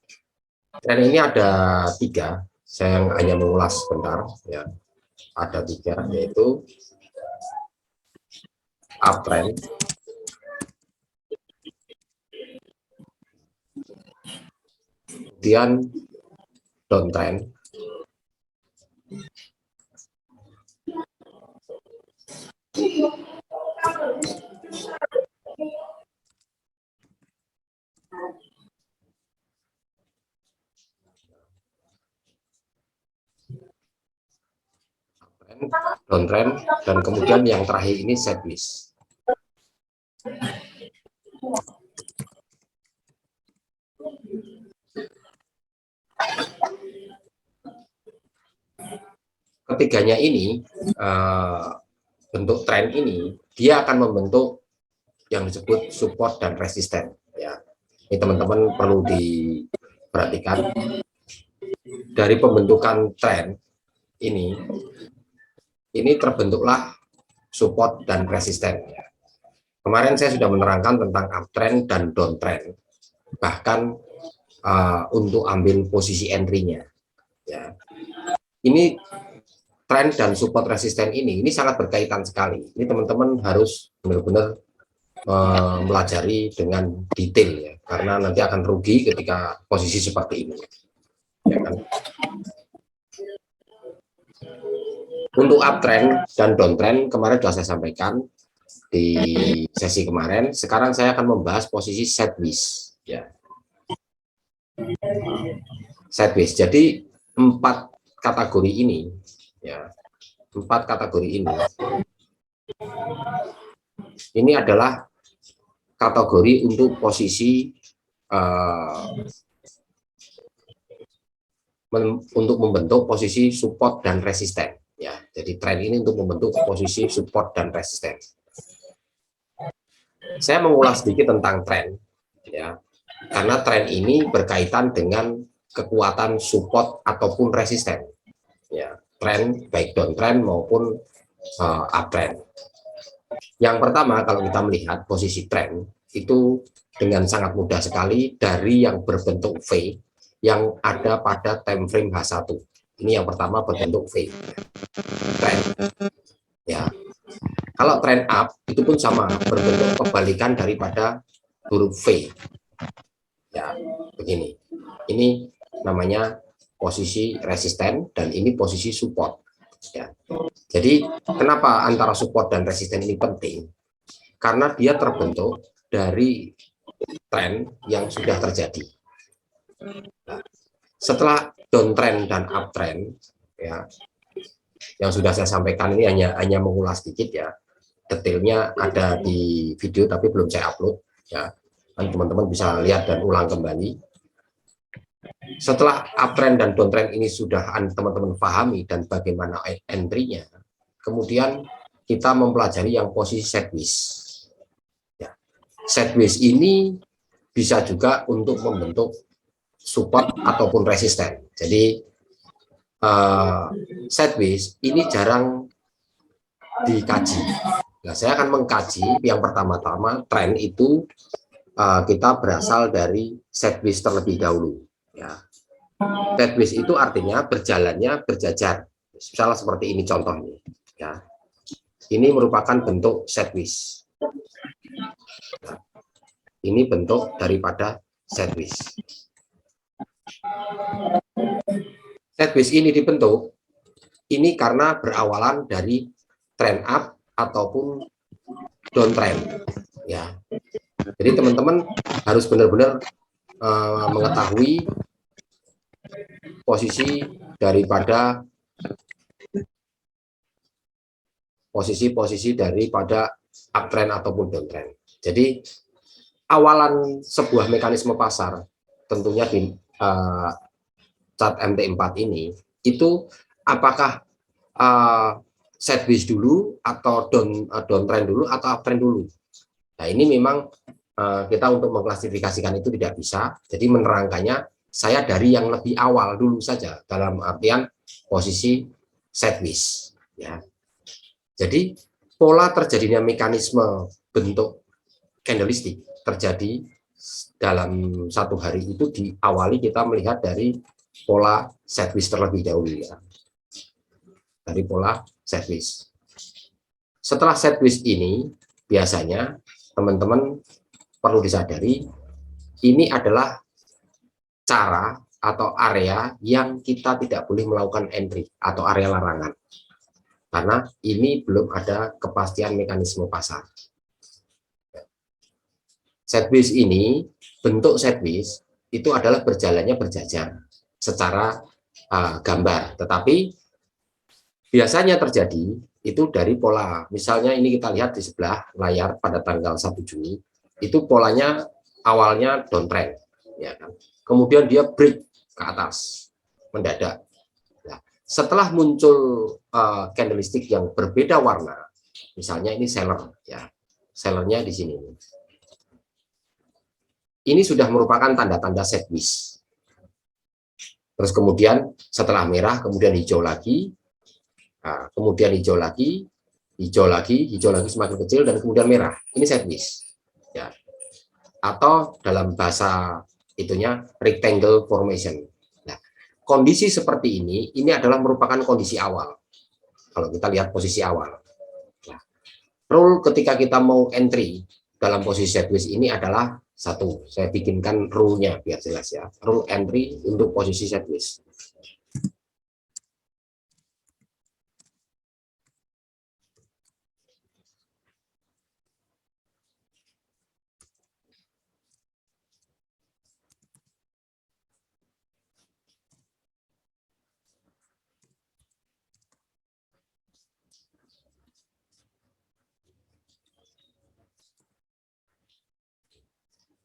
Tren ini ada 3, saya hanya mengulas sebentar ya. Ada 3, yaitu uptrend, kemudian downtrend, downtrend, dan kemudian yang terakhir ini sideways. Ketiganya ini, bentuk tren ini, dia akan membentuk yang disebut support dan resisten ya. Ini teman-teman perlu diperhatikan. Dari pembentukan tren ini terbentuklah support dan resisten ya. Kemarin saya sudah menerangkan tentang uptrend dan downtrend, bahkan untuk ambil posisi entry-nya ya. Ini tren dan support resisten ini sangat berkaitan sekali. Ini teman-teman harus benar-benar melajari dengan detail ya, karena nanti akan rugi ketika posisi seperti ini ya kan. Untuk uptrend dan downtrend kemarin sudah saya sampaikan di sesi kemarin. Sekarang saya akan membahas posisi sideways ya. Sideways, jadi 4 kategori ini ya, 4 kategori ini adalah kategori untuk posisi untuk membentuk posisi support dan resisten ya. Jadi tren ini untuk membentuk posisi support dan resisten. Saya mengulas sedikit tentang tren, ya, karena tren ini berkaitan dengan kekuatan support ataupun resisten, ya, tren baik downtrend maupun uptrend. Yang pertama, kalau kita melihat posisi tren itu dengan sangat mudah sekali dari yang berbentuk V yang ada pada time frame H1. Ini yang pertama berbentuk V, tren, ya. Kalau tren up itu pun sama, berbentuk kebalikan daripada huruf V, ya, begini. Ini namanya posisi resisten dan ini posisi support, ya. Jadi kenapa antara support dan resisten ini penting? Karena dia terbentuk dari tren yang sudah terjadi. Nah, setelah downtrend dan uptrend, ya, yang sudah saya sampaikan ini hanya mengulas sedikit, ya. Detailnya ada di video tapi belum saya upload, ya. Teman-teman bisa lihat dan ulang kembali. Setelah uptrend dan downtrend ini sudah teman-teman pahami dan bagaimana entry-nya, kemudian kita mempelajari yang posisi sideways. Ya. Sideways ini bisa juga untuk membentuk support ataupun resisten. Jadi sideways ini jarang dikaji. Nah, saya akan mengkaji yang pertama-tama tren itu kita berasal dari sideways terlebih dahulu. Ya. Sideways itu artinya berjalannya berjajar. Misalnya seperti ini contohnya. Ya. Ini merupakan bentuk sideways. Nah, ini bentuk daripada sideways. Sideways ini dibentuk ini karena berawalan dari trend up ataupun downtrend, ya. Jadi teman-teman harus benar-benar mengetahui posisi daripada uptrend ataupun downtrend. Jadi awalan sebuah mekanisme pasar tentunya di chart MT4 ini itu apakah sideways dulu atau downtrend dulu atau uptrend dulu. Nah, ini memang kita untuk mengklasifikasikan itu tidak bisa. Jadi menerangkannya saya dari yang lebih awal dulu saja dalam artian posisi sideways, ya. Jadi pola terjadinya mekanisme bentuk candlestick terjadi dalam satu hari itu diawali kita melihat dari pola sideways terlebih dahulu, ya. Dari pola sideways. Setelah sideways ini biasanya teman-teman perlu disadari ini adalah cara atau area yang kita tidak boleh melakukan entry atau area larangan karena ini belum ada kepastian mekanisme pasar. Sideways ini, bentuk sideways itu adalah berjalannya berjajar secara gambar, tetapi biasanya terjadi itu dari pola. Misalnya ini kita lihat di sebelah layar pada tanggal 1 Juni, itu polanya awalnya downtrend, ya kan? Kemudian dia break ke atas, mendadak. Nah, setelah muncul candlestick yang berbeda warna, misalnya ini seller, ya, sellernya di sini. Ini sudah merupakan tanda-tanda sideways. Terus kemudian setelah merah, kemudian hijau lagi, nah, kemudian hijau lagi, semakin kecil, dan kemudian merah. Ini sideways, ya. Atau dalam bahasa itunya rectangle formation. Nah, kondisi seperti ini adalah merupakan kondisi awal. Kalau kita lihat posisi awal. Nah, rule ketika kita mau entry dalam posisi sideways ini adalah satu. Saya bikinkan rule-nya biar jelas, ya. Rule entry untuk posisi sideways.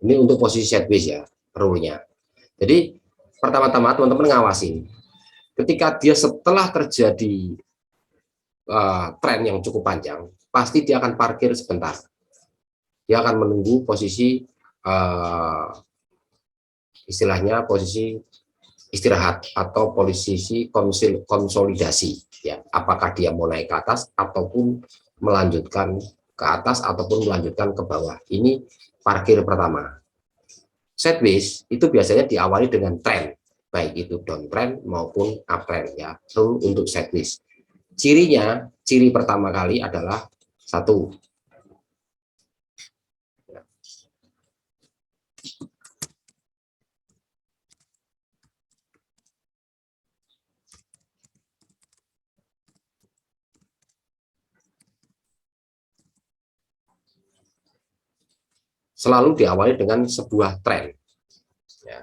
Ini untuk posisi sideways, ya, rule-nya. Jadi pertama-tama teman-teman ngawasin ketika dia setelah terjadi tren yang cukup panjang, pasti dia akan parkir sebentar. Dia akan menunggu posisi istilahnya posisi istirahat atau posisi konsolidasi, ya. Apakah dia mau naik ke atas ataupun melanjutkan ke atas ataupun melanjutkan ke bawah. Ini parkir pertama. Sideways itu biasanya diawali dengan trend, baik itu downtrend maupun uptrend, ya. Rule untuk sideways. Cirinya, ciri pertama kali adalah satu, selalu diawali dengan sebuah tren. Ya.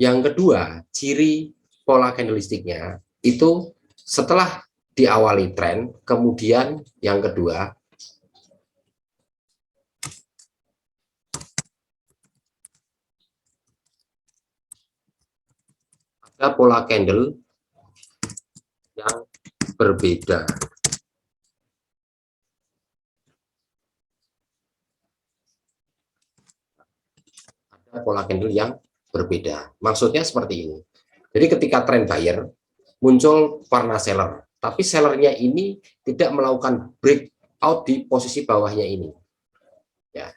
Yang kedua, ciri pola candlesticknya itu setelah diawali tren, kemudian yang kedua ada pola candle yang berbeda. Ada pola candle yang berbeda. Maksudnya seperti ini. Jadi ketika tren buyer muncul warna seller, tapi sellernya ini tidak melakukan breakout di posisi bawahnya ini. Ya.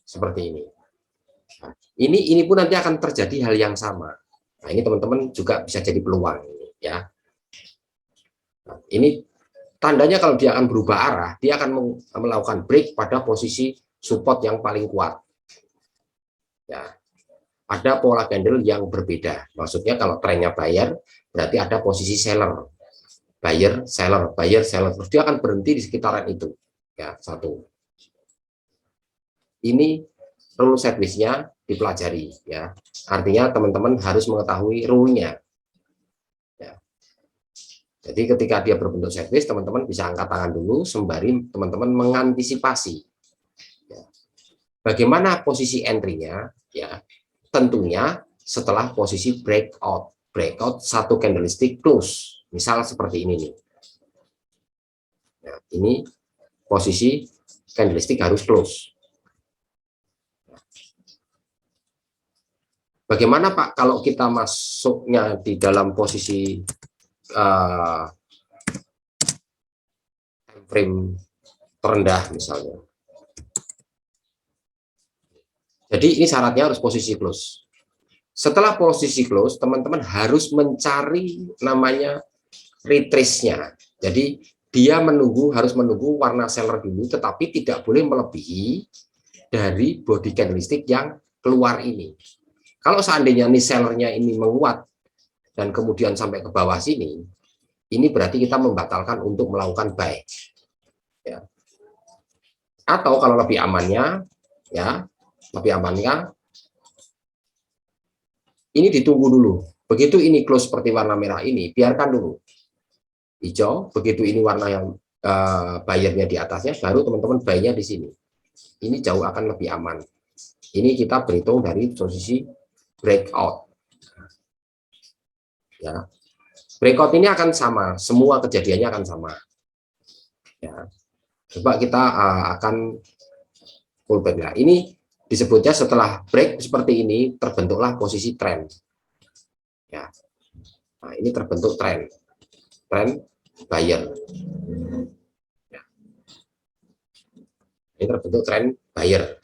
Seperti ini. Nah, ini pun nanti akan terjadi hal yang sama. Nah, ini teman-teman juga bisa jadi peluang, ya. Nah, ini tandanya kalau dia akan berubah arah, dia akan melakukan break pada posisi support yang paling kuat. Ya, ada pola candle yang berbeda. Maksudnya kalau trennya buyer, berarti ada posisi seller, buyer, seller, buyer, seller. Terus dia akan berhenti di sekitaran itu. Ya, satu. Ini rule sideways-nya dipelajari, ya. Artinya teman-teman harus mengetahui rule-nya. Ya. Jadi ketika dia berbentuk sideways, teman-teman bisa angkat tangan dulu sembari teman-teman mengantisipasi. Ya. Bagaimana posisi entry-nya? Ya, tentunya setelah posisi breakout. Breakout satu candlestick close. Misal seperti ini nih. Nah, ini posisi candlestick harus close. Bagaimana Pak kalau kita masuknya di dalam posisi time frame terendah misalnya? Jadi ini syaratnya harus posisi close. Setelah posisi close, teman-teman harus mencari namanya retrace-nya. Jadi dia harus menunggu warna seller dulu, tetapi tidak boleh melebihi dari body candlestick yang keluar ini. Kalau seandainya nih sellernya ini menguat dan kemudian sampai ke bawah sini, ini berarti kita membatalkan untuk melakukan buy. Ya. Atau kalau lebih amannya, ya lebih amannya, ini ditunggu dulu. Begitu ini close seperti warna merah ini, biarkan dulu hijau. Begitu ini warna yang bayarnya di atasnya, baru teman-teman buy-nya di sini. Ini jauh akan lebih aman. Ini kita berhitung dari posisi breakout. Ya, breakout ini akan sama, semua kejadiannya akan sama. Ya, coba kita akan pullback. Nah, ini disebutnya setelah break seperti ini terbentuklah posisi trend. Ya, nah ini terbentuk trend buyer. Ya. Ini terbentuk trend buyer.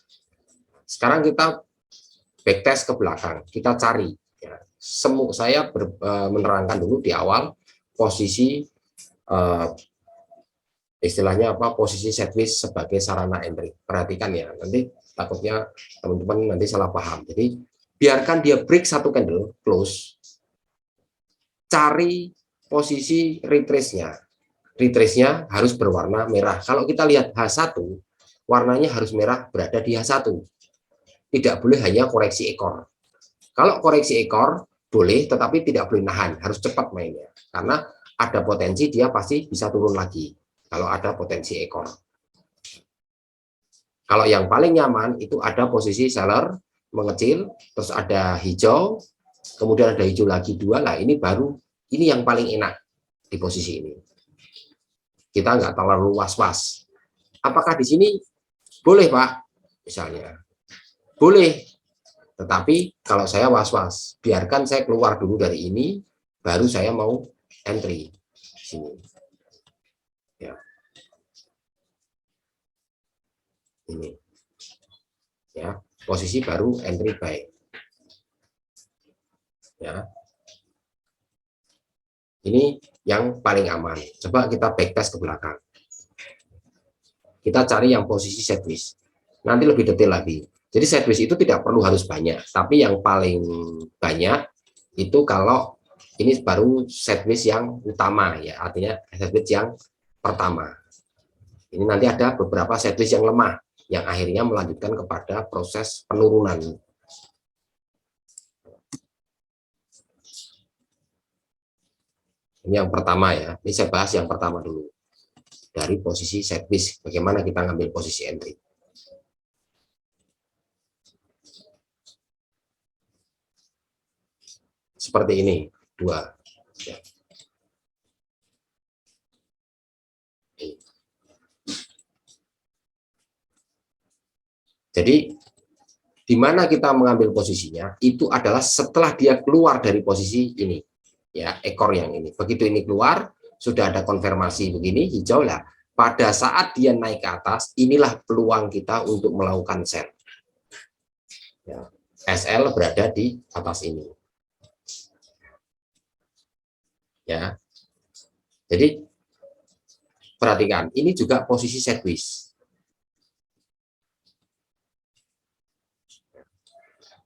Sekarang kita backtest ke belakang, kita cari. Ya, saya menerangkan dulu di awal posisi istilahnya apa, posisi sideways sebagai sarana entry. Perhatikan ya, nanti takutnya teman-teman nanti salah paham. Jadi biarkan dia break satu candle close, cari posisi retrace-nya. Retrace-nya harus berwarna merah. Kalau kita lihat H1, warnanya harus merah berada di H1. Tidak boleh hanya koreksi ekor. Kalau koreksi ekor boleh, tetapi tidak boleh nahan, harus cepat mainnya. Karena ada potensi dia pasti bisa turun lagi kalau ada potensi ekor. Kalau yang paling nyaman itu ada posisi seller mengecil, terus ada hijau, kemudian ada hijau lagi dua, lah ini baru Ini yang paling enak di posisi ini. Kita nggak terlalu was-was. Apakah di sini boleh, Pak? Misalnya. Boleh. Tetapi kalau saya was-was, biarkan saya keluar dulu dari ini, baru saya mau entry di sini. Ya. Ini. Ya, posisi baru entry buy. Ya. Ini yang paling aman. Coba kita backtest ke belakang. Kita cari yang posisi sideways. Nanti lebih detail lagi. Jadi sideways itu tidak perlu harus banyak, tapi yang paling banyak itu kalau ini baru sideways yang utama ya, artinya sideways yang pertama. Ini nanti ada beberapa sideways yang lemah yang akhirnya melanjutkan kepada proses penurunan. Ini yang pertama ya. Ini saya bahas yang pertama dulu. Dari posisi sideways, bagaimana kita ngambil posisi entry. Seperti ini, dua. Ya. Jadi, di mana kita mengambil posisinya, itu adalah setelah dia keluar dari posisi ini. Ya, ekor yang ini. Begitu ini keluar, sudah ada konfirmasi begini, hijau lah. Pada saat dia naik ke atas, inilah peluang kita untuk melakukan sell. Ya, SL berada di atas ini. Ya, jadi perhatikan, ini juga posisi sideways.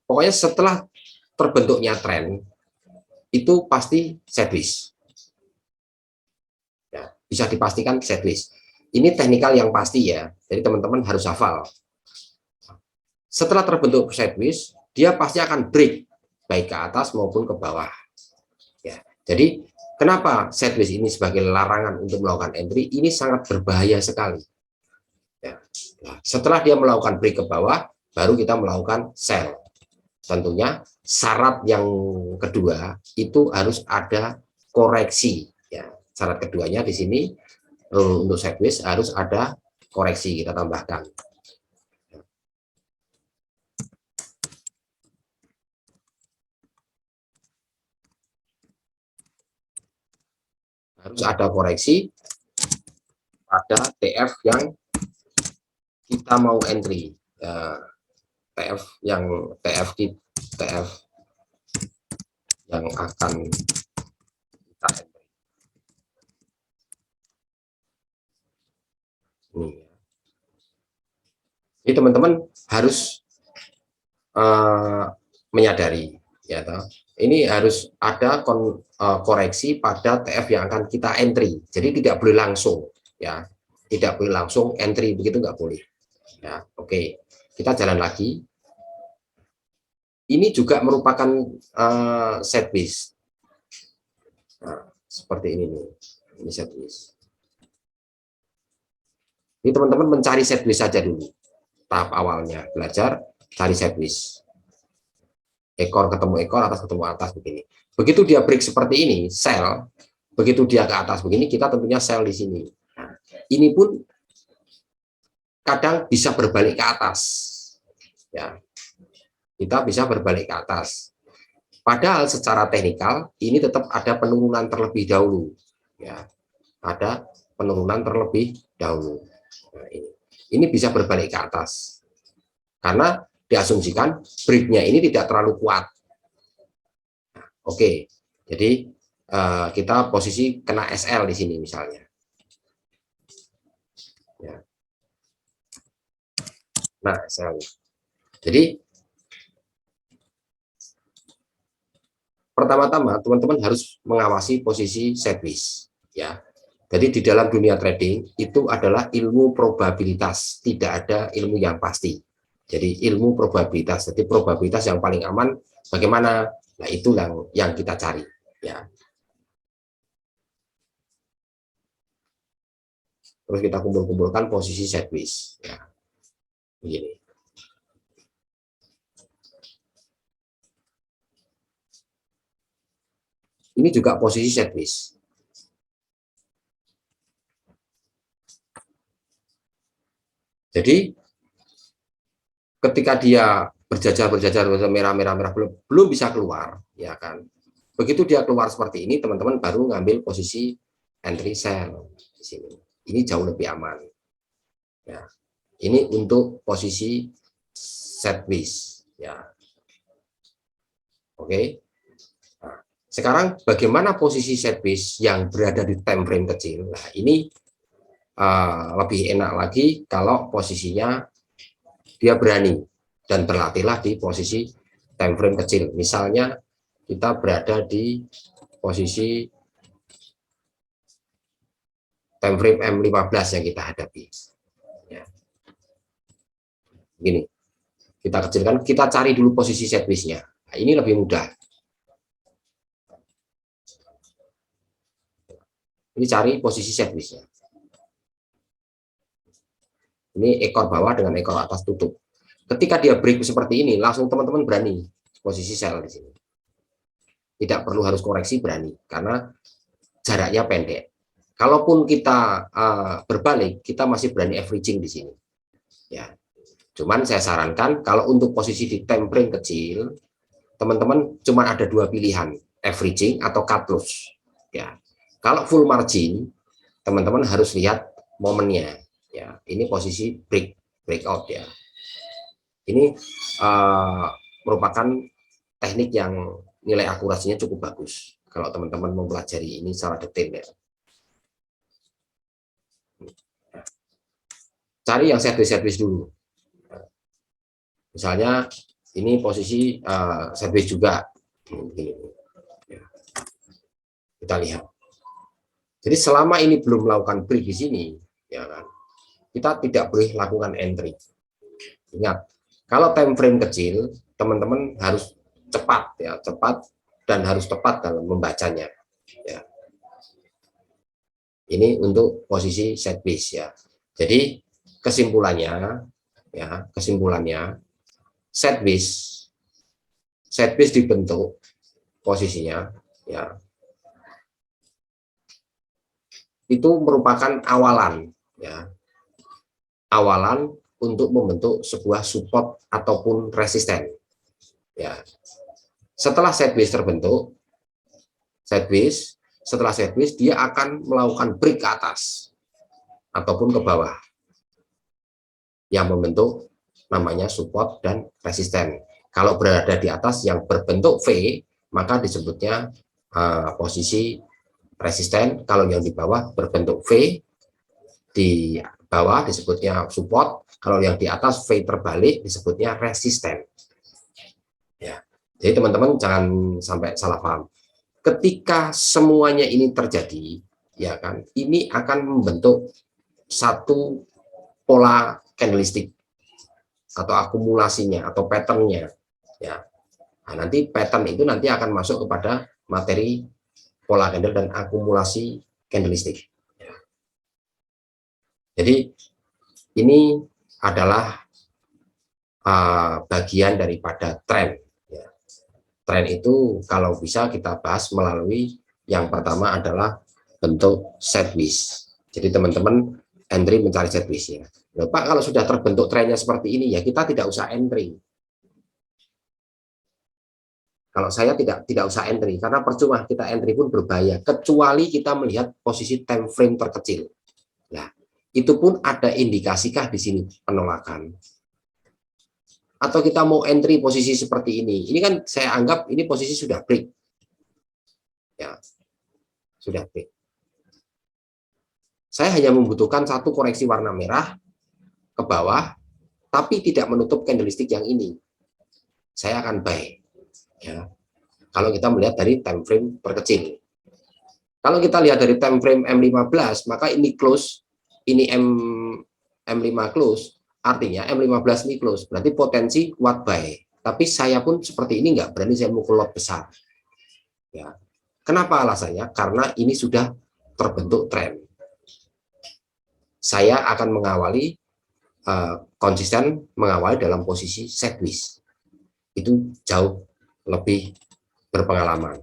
Pokoknya setelah terbentuknya tren, itu pasti sideways. Ya, bisa dipastikan sideways. Ini teknikal yang pasti ya, jadi teman-teman harus hafal. Setelah terbentuk sideways, dia pasti akan break, baik ke atas maupun ke bawah. Ya, jadi kenapa sideways ini sebagai larangan untuk melakukan entry? Ini sangat berbahaya sekali. Ya. Nah, setelah dia melakukan break ke bawah, baru kita melakukan sell. Tentunya syarat yang kedua itu harus ada koreksi. Ya, syarat keduanya di sini untuk sideways harus ada koreksi, kita tambahkan. Harus ada koreksi pada TF yang kita mau entry. TF yang TF yang akan kita entry. Ini teman-teman harus menyadari ya toh. Ini harus ada koreksi pada TF yang akan kita entry. Jadi tidak boleh langsung ya. Tidak boleh langsung entry, begitu nggak boleh. Ya, oke. Kita jalan lagi. Ini juga merupakan sideways. Nah, seperti ini nih. Ini sideways. Ini teman-teman mencari sideways saja dulu. Tahap awalnya belajar cari sideways. Ekor ketemu ekor, atas ketemu atas begini. Begitu dia break seperti ini, sell. Begitu dia ke atas begini, kita tentunya sell di sini. Nah, ini pun kadang bisa berbalik ke atas. Ya. Kita bisa berbalik ke atas. Padahal secara teknikal ini tetap ada penurunan terlebih dahulu. Ya. Ada penurunan terlebih dahulu. Nah, ini bisa berbalik ke atas. Karena diasumsikan breaknya ini tidak terlalu kuat. Nah, oke, jadi kita posisi kena SL di sini misalnya. Ya. Nah, SL. Jadi pertama-tama teman-teman harus mengawasi posisi sideways. Ya. Jadi di dalam dunia trading itu adalah ilmu probabilitas, tidak ada ilmu yang pasti. Jadi ilmu probabilitas, jadi probabilitas yang paling aman bagaimana? Nah, itu yang kita cari. Ya. Terus kita kumpul-kumpulkan posisi sideways. Ya. Begini. Ini juga posisi sideways. Jadi ketika dia berjajar merah belum bisa keluar, ya kan. Begitu dia keluar seperti ini, teman-teman baru ngambil posisi entry sell di sini. Ini jauh lebih aman. Ya. Ini untuk posisi sideways, ya. Oke. Nah, sekarang bagaimana posisi sideways yang berada di time frame kecil? Nah, ini lebih enak lagi kalau posisinya dia berani dan berlatihlah di posisi time frame kecil. Misalnya kita berada di posisi time frame M15 yang kita hadapi. Ya. Gini, kita kecilkan, kita cari dulu posisi sideways-nya. Nah, ini lebih mudah. Ini cari posisi sideways-nya. Ini ekor bawah dengan ekor atas tutup. Ketika dia break seperti ini, langsung teman-teman berani posisi sell di sini. Tidak perlu harus koreksi, berani karena jaraknya pendek. Kalaupun kita berbalik, kita masih berani averaging di sini. Ya, cuman saya sarankan kalau untuk posisi di time frame kecil, teman-teman cuma ada dua pilihan, averaging atau cut loss. Ya, kalau full margin, teman-teman harus lihat momennya. Ya, ini posisi breakout ya. Ini merupakan teknik yang nilai akurasinya cukup bagus kalau teman-teman mempelajari ini secara detail ya. Cari yang sideways dulu. Misalnya ini posisi sideways juga. Kita lihat. Jadi selama ini belum melakukan break di sini, ya kan, kita tidak boleh lakukan entry. Ingat, kalau time frame kecil, teman-teman harus cepat ya, cepat dan harus tepat dalam membacanya. Ya. Ini untuk posisi sideways ya. Jadi kesimpulannya sideways dibentuk posisinya ya. Itu merupakan awalan ya. Awalan untuk membentuk sebuah support ataupun resisten. Ya. Setelah sideways terbentuk, setelah sideways dia akan melakukan break ke atas ataupun ke bawah yang membentuk namanya support dan resisten. Kalau berada di atas yang berbentuk V, maka disebutnya posisi resisten. Kalau yang di bawah berbentuk V, di bawah disebutnya support. Kalau yang di atas V terbalik disebutnya resisten. Ya, jadi teman-teman jangan sampai salah paham. Ketika semuanya ini terjadi, ya kan, ini akan membentuk satu pola candlestick atau akumulasinya atau patternnya. Ya, nah, nanti pattern itu nanti akan masuk kepada materi pola candle dan akumulasi candlestick. Ya. Jadi ini adalah bagian daripada tren. Ya. Tren itu kalau bisa kita bahas melalui yang pertama adalah bentuk sideways. Jadi teman-teman entry mencari sideways-nya. Nah, Pak, kalau sudah terbentuk trennya seperti ini ya kita tidak usah entry. Kalau saya tidak usah entry karena percuma kita entry pun berbahaya kecuali kita melihat posisi time frame terkecil. Nah, itu pun ada indikasikah di sini penolakan? Atau kita mau entry posisi seperti ini? Ini kan saya anggap ini posisi sudah break. Ya, sudah break. Saya hanya membutuhkan satu koreksi warna merah ke bawah, tapi tidak menutup candlestick yang ini. Saya akan buy. Ya. Kalau kita melihat dari time frame terkecil. Kalau kita lihat dari time frame M15, maka ini close, ini M5 close, artinya M15 ini close, berarti potensi kuat buy. Tapi saya pun seperti ini nggak berani saya mukul lot besar. Ya. Kenapa alasannya? Karena ini sudah terbentuk tren. Saya akan mengawali konsisten mengawali dalam posisi sideways. Itu jauh lebih berpengalaman,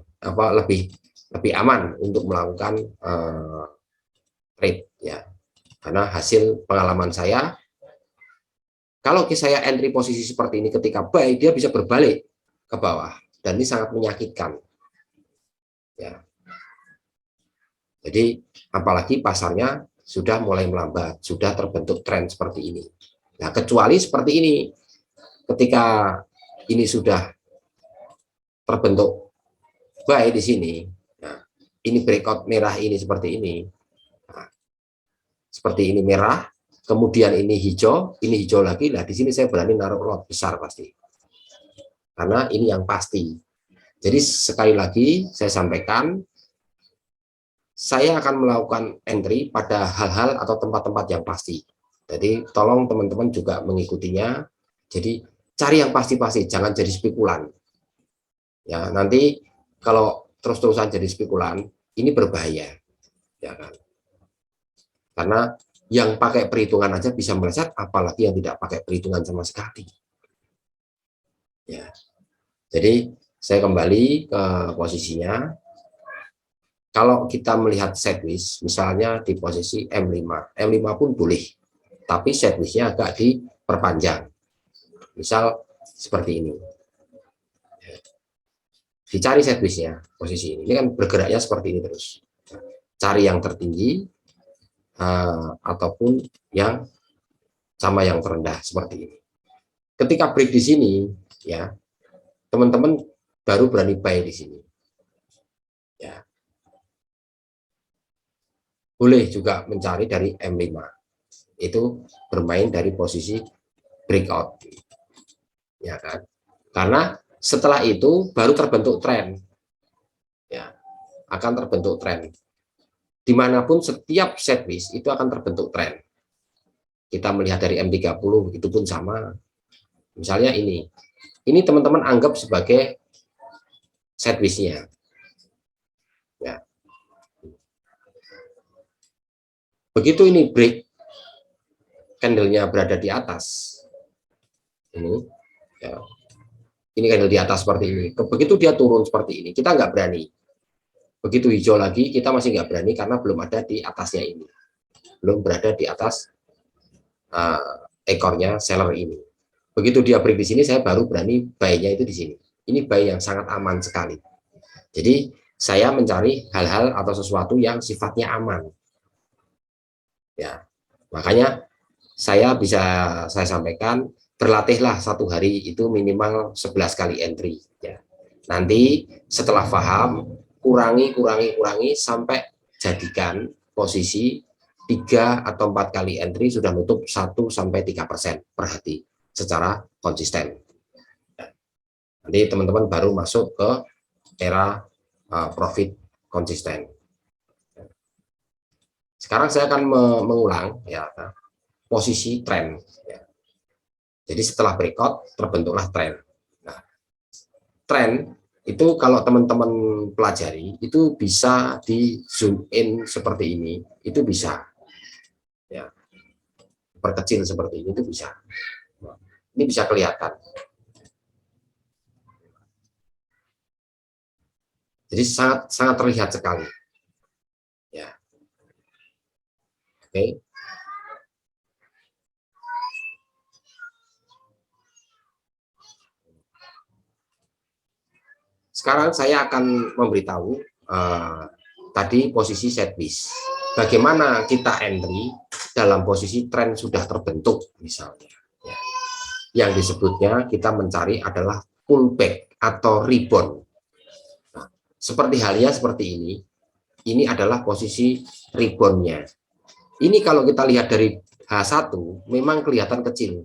lebih lebih aman untuk melakukan trade ya. Karena hasil pengalaman saya, kalau saya entry posisi seperti ini ketika buy, dia bisa berbalik ke bawah dan ini sangat menyakitkan ya. Jadi apalagi pasarnya sudah mulai melambat, sudah terbentuk tren seperti ini. Nah, kecuali seperti ini, ketika ini sudah terbentuk buy di sini, nah, ini breakout merah ini seperti ini, nah, seperti ini merah, kemudian ini hijau lagi. Nah, di sini saya berani naruh lot besar pasti, karena ini yang pasti. Jadi sekali lagi saya sampaikan, saya akan melakukan entry pada hal-hal atau tempat-tempat yang pasti. Jadi tolong teman-teman juga mengikutinya. Jadi cari yang pasti-pasti, jangan jadi spekulan. Ya, nanti kalau terus-terusan jadi spekulan, ini berbahaya. Ya kan? Karena yang pakai perhitungan aja bisa meleset, apalagi yang tidak pakai perhitungan sama sekali. Ya. Jadi saya kembali ke posisinya. Kalau kita melihat sideways, misalnya di posisi M5 pun boleh, tapi sideways-nya agak diperpanjang. Misal seperti ini. Dicari sideways-nya, posisi ini. Ini kan bergeraknya seperti ini terus. Cari yang tertinggi, ataupun yang sama yang terendah, seperti ini. Ketika break di sini, ya teman-teman baru berani buy di sini. Ya. Boleh juga mencari dari M5, itu bermain dari posisi breakout, ya kan? Karena setelah itu baru terbentuk tren, ya akan terbentuk tren. Dimanapun setiap sideways itu akan terbentuk tren. Kita melihat dari M30 itu pun sama. Misalnya ini teman-teman anggap sebagai sideways-nya, ya. Begitu ini break, candle-nya berada di atas, ini, ya, ini candle di atas seperti ini. Begitu dia turun seperti ini, kita nggak berani. Begitu hijau lagi, kita masih nggak berani karena belum ada di atasnya ini, belum berada di atas ekornya seller ini. Begitu dia break di sini, saya baru berani buy-nya itu di sini. Ini buy yang sangat aman sekali. Jadi saya mencari hal-hal atau sesuatu yang sifatnya aman. Ya, makanya saya sampaikan, berlatihlah satu hari itu minimal 11 kali entry. Ya. Nanti setelah paham, kurangi sampai jadikan posisi 3 atau 4 kali entry sudah nutup 1-3% per hati secara konsisten. Nanti teman-teman baru masuk ke era profit konsisten. Sekarang saya akan mengulang ya posisi tren. Ya. Jadi setelah breakout terbentuklah tren. Nah, tren itu kalau teman-teman pelajari itu bisa di zoom in seperti ini, itu bisa. Ya. Perkecil seperti ini itu bisa. Ini bisa kelihatan. Jadi sangat terlihat sekali. Ya. Oke. Sekarang saya akan memberitahu tadi posisi sideways. Bagaimana kita entry dalam posisi tren sudah terbentuk misalnya. Ya. Yang disebutnya kita mencari adalah pullback atau rebound. Nah, seperti halnya seperti ini adalah posisi reboundnya. Ini kalau kita lihat dari H1 memang kelihatan kecil.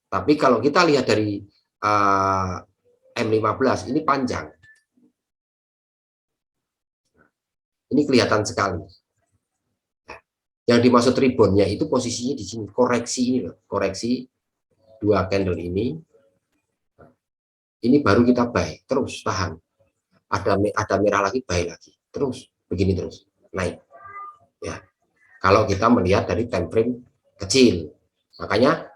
Tapi kalau kita lihat dari M15 ini panjang. Ini kelihatan sekali. Nah, yang dimaksud reboundnya itu posisinya di sini, koreksi ini loh, koreksi 2 candle ini. Ini baru kita buy, terus tahan. Ada merah lagi, buy lagi, terus begini terus naik. Ya, kalau kita melihat dari time frame kecil, makanya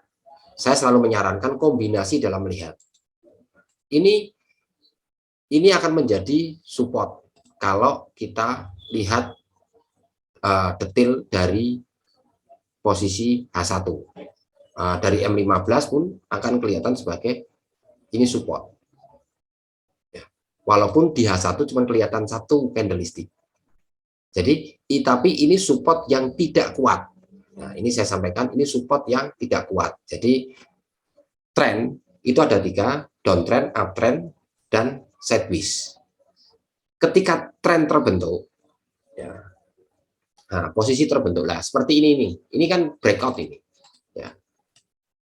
saya selalu menyarankan kombinasi dalam melihat. Ini akan menjadi support. kalau kita lihat detail dari posisi H1. Dari M15 pun akan kelihatan sebagai ini support. Ya. Walaupun di H1 cuma kelihatan satu candlestick. Jadi, tapi ini support yang tidak kuat. Nah, ini saya sampaikan, ini support yang tidak kuat. Jadi, tren itu ada 3, downtrend, uptrend, dan sideways. Ketika tren terbentuk, ya, nah, posisi terbentuklah seperti ini nih. Ini kan breakout ini. Ya.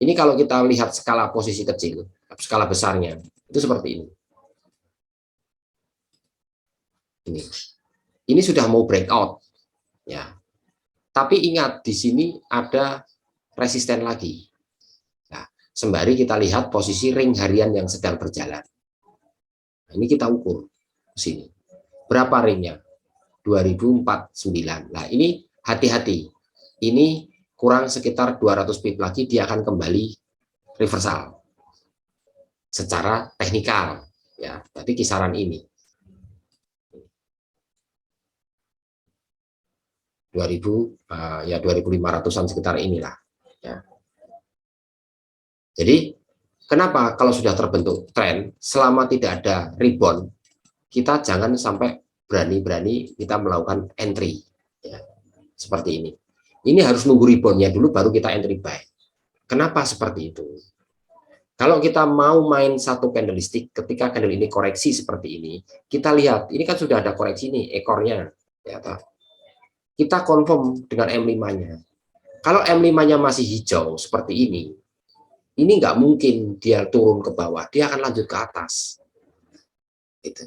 Ini kalau kita lihat skala posisi kecil, skala besarnya itu seperti ini. Ini sudah mau breakout, ya. Tapi ingat di sini ada resisten lagi. Nah, sembari kita lihat posisi ring harian yang sedang berjalan. Nah, ini kita ukur di sini. Berapa ringnya? 2049. Nah, ini hati-hati. Ini kurang sekitar 200 pip lagi dia akan kembali reversal secara teknikal, ya. Berarti kisaran ini 2000 ya 2500-an sekitar inilah, ya. Jadi kenapa kalau sudah terbentuk tren selama tidak ada rebound kita jangan sampai berani-berani kita melakukan entry, ya. Seperti ini. Ini harus nunggu reboundnya dulu baru kita entry buy. Kenapa seperti itu? Kalau kita mau main satu candlestick, ketika candle ini koreksi seperti ini, kita lihat, ini kan sudah ada koreksi nih, ekornya. Ya, kita confirm dengan M5-nya. Kalau M5-nya masih hijau seperti ini nggak mungkin dia turun ke bawah, dia akan lanjut ke atas. Gitu.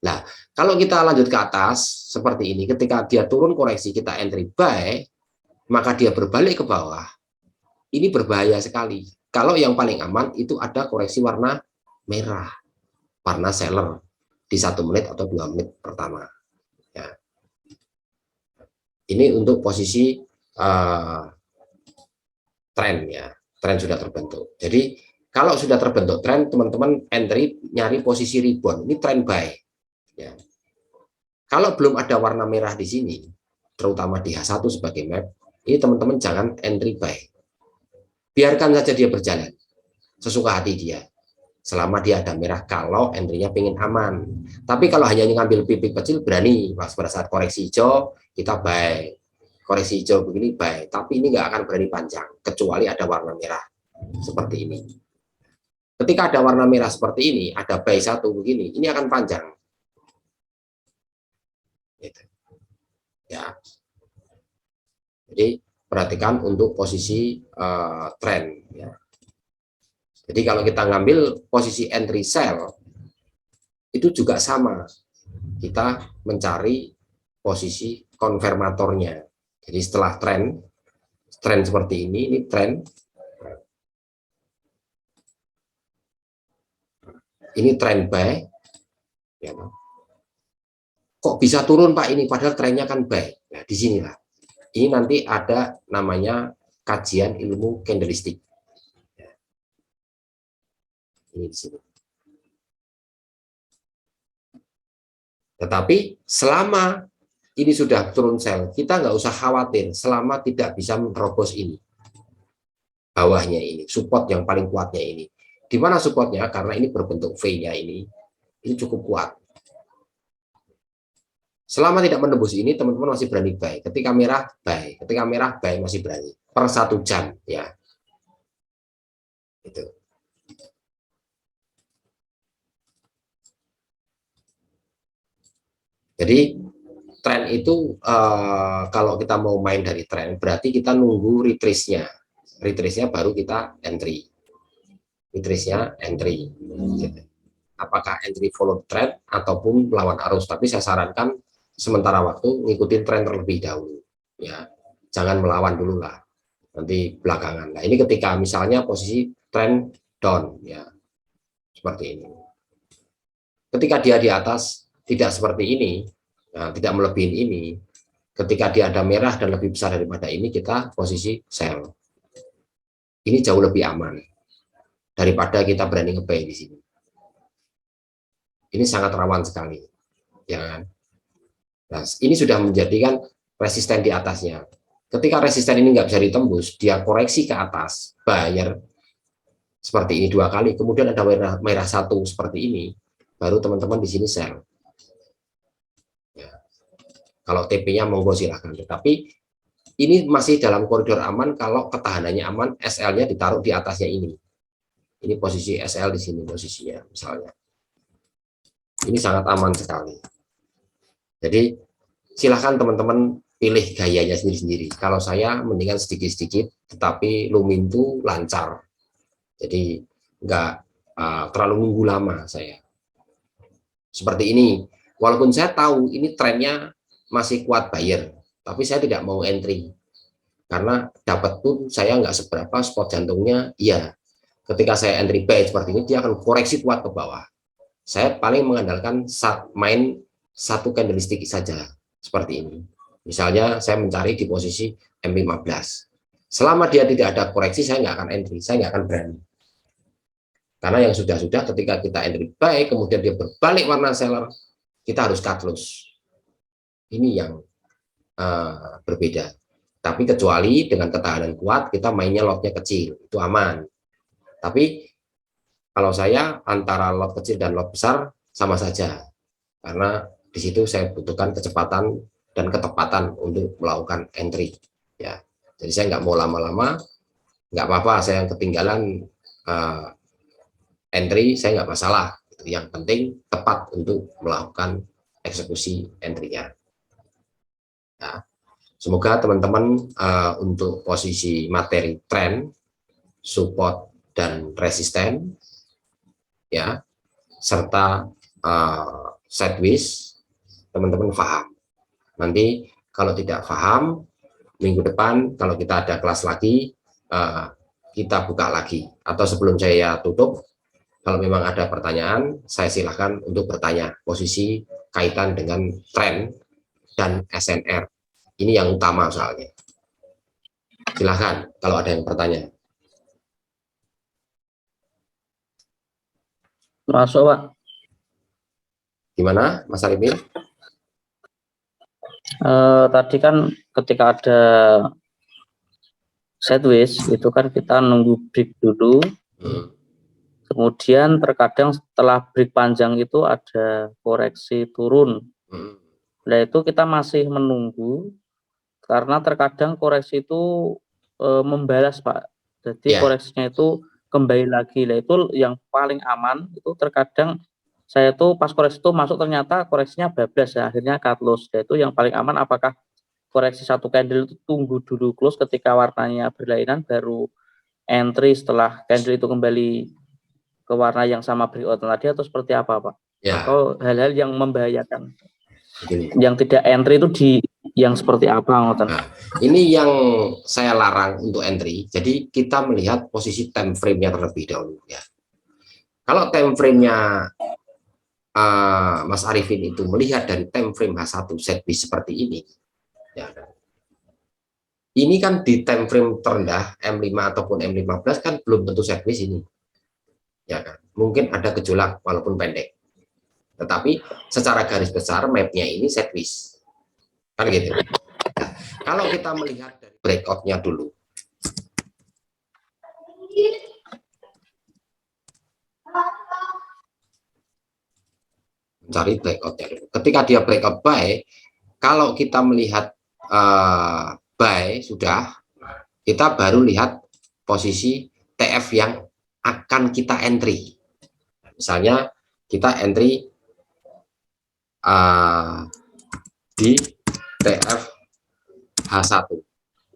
Nah, kalau kita lanjut ke atas seperti ini, ketika dia turun koreksi, kita entry buy, maka dia berbalik ke bawah, ini berbahaya sekali. Kalau yang paling aman itu ada koreksi warna merah, warna seller di 1 menit atau 2 menit pertama. Ya. Ini untuk posisi tren, ya, tren sudah terbentuk. Jadi kalau sudah terbentuk tren, teman-teman entry nyari posisi rebound, ini tren buy. Ya. Kalau belum ada warna merah di sini, terutama di H1 sebagai map, ini teman-teman jangan entry buy. Biarkan saja dia berjalan sesuka hati dia selama dia ada merah kalau entry-nya pengen aman. Tapi kalau hanya ngambil pipik kecil berani pas pada saat koreksi hijau kita buy, koreksi hijau begini buy, tapi ini nggak akan berani panjang kecuali ada warna merah seperti ini. Ketika ada warna merah seperti ini, ada buy satu begini, ini akan panjang. Gitu. Ya. Jadi perhatikan untuk posisi tren, ya. Jadi kalau kita ngambil posisi entry sell itu juga sama, kita mencari posisi konfirmatornya. Jadi setelah tren seperti ini tren, ini tren buy, ya. Kok bisa turun Pak ini padahal trennya kan buy. Nah, di sinilah. Ini nanti ada namanya kajian ilmu candlestick. Ini di sini. Tetapi selama ini sudah turun sell, kita nggak usah khawatir selama tidak bisa menerobos ini. Bawahnya ini, support yang paling kuatnya ini. Di mana supportnya? Karena ini berbentuk V-nya ini cukup kuat. Selama tidak menembus ini, teman-teman masih berani buy. Ketika merah, buy. Ketika merah, buy masih berani. Per 1 jam, ya. Itu. Jadi tren itu kalau kita mau main dari tren berarti kita nunggu retrace-nya. Retrace-nya baru kita entry. Retrace-nya entry. Apakah entry follow trend ataupun melawan arus, tapi saya sarankan sementara waktu ngikutin tren terlebih dahulu, ya. Jangan melawan dulu lah. Nanti belakangan. Nah, ini ketika misalnya posisi tren down, ya. Seperti ini. Ketika dia di atas tidak seperti ini, nah, tidak melebihi ini, ketika dia ada merah dan lebih besar daripada ini, kita posisi sell. Ini jauh lebih aman daripada kita berani nge-buy di sini. Ini sangat rawan sekali, ya kan? Nah, ini sudah menjadikan resisten di atasnya. Ketika resisten ini nggak bisa ditembus, dia koreksi ke atas, bayar seperti ini 2 kali, kemudian ada merah 1 seperti ini, baru teman-teman di sini sell. Ya. Kalau TP-nya monggo silahkan, tapi ini masih dalam koridor aman kalau ketahanannya aman, SL-nya ditaruh di atasnya ini. Ini posisi SL di sini posisinya misalnya. Ini sangat aman sekali. Jadi silahkan teman-teman pilih gayanya sendiri-sendiri. Kalau saya mendingan sedikit-sedikit, tetapi lumin itu lancar. Jadi nggak terlalu nunggu lama saya. Seperti ini. Walaupun saya tahu ini trennya masih kuat buyer, tapi saya tidak mau entry. Karena dapat pun saya nggak seberapa, spot jantungnya iya. Ketika saya entry buy seperti ini, dia akan koreksi kuat ke bawah. Saya paling mengandalkan main satu candlestick saja seperti ini. Misalnya saya mencari di posisi M15. Selama dia tidak ada koreksi, saya nggak akan entry, saya nggak akan berani. Karena yang sudah-sudah ketika kita entry buy, kemudian dia berbalik warna seller, kita harus cut loss. Ini yang berbeda. Tapi kecuali dengan ketahanan kuat, kita mainnya lotnya kecil, itu aman. Tapi kalau saya antara lot kecil dan lot besar sama saja, karena di situ saya butuhkan kecepatan dan ketepatan untuk melakukan entry. Ya, jadi saya nggak mau lama-lama, nggak apa-apa. Saya yang ketinggalan entry, saya nggak masalah. Yang penting tepat untuk melakukan eksekusi entry-nya. Ya. Semoga teman-teman untuk posisi materi trend, support dan resisten, ya, serta sideways, teman-teman paham. Nanti kalau tidak paham, minggu depan kalau kita ada kelas lagi, kita buka lagi. Atau sebelum saya tutup, kalau memang ada pertanyaan, saya silahkan untuk bertanya posisi kaitan dengan tren dan SNR. Ini yang utama soalnya. Silahkan kalau ada yang bertanya. Masuk, Pak. Gimana, Mas Arifin? Tadi kan ketika ada sideways, itu kan kita nunggu break dulu. Kemudian terkadang setelah break panjang itu ada koreksi turun. Nah, itu kita masih menunggu, karena terkadang koreksi itu membalas, Pak. Jadi koreksinya itu kembali lagi. Nah, itu yang paling aman. Itu terkadang saya tuh pas koreksi itu masuk, ternyata koreksinya bablas ya, akhirnya cut loss. Nah, itu yang paling aman. Apakah koreksi satu candle itu tunggu dulu close ketika warnanya berlainan baru entry setelah candle itu kembali ke warna yang sama breakout tadi, atau seperti apa, Pak? Ya. Atau hal-hal yang membahayakan? Begini. Yang tidak entry itu di yang seperti apa, Nah, ini yang saya larang untuk entry. Jadi kita melihat posisi time frame-nya terlebih dahulu ya. Kalau time frame-nya Mas Arifin itu melihat dari time frame H1 setways seperti ini, ya, ini kan di time frame terendah M5 ataupun M15 kan belum tentu setways ini, ya kan? Mungkin ada gejolak walaupun pendek, tetapi secara garis besar mapnya ini setways, kan gitu. Nah, kalau kita melihat dari breakout-nya dulu, mencari breakout-nya dulu. Ketika dia breakout buy, kalau kita melihat buy sudah, kita baru lihat posisi TF yang akan kita entry. Misalnya kita entry di TF H1.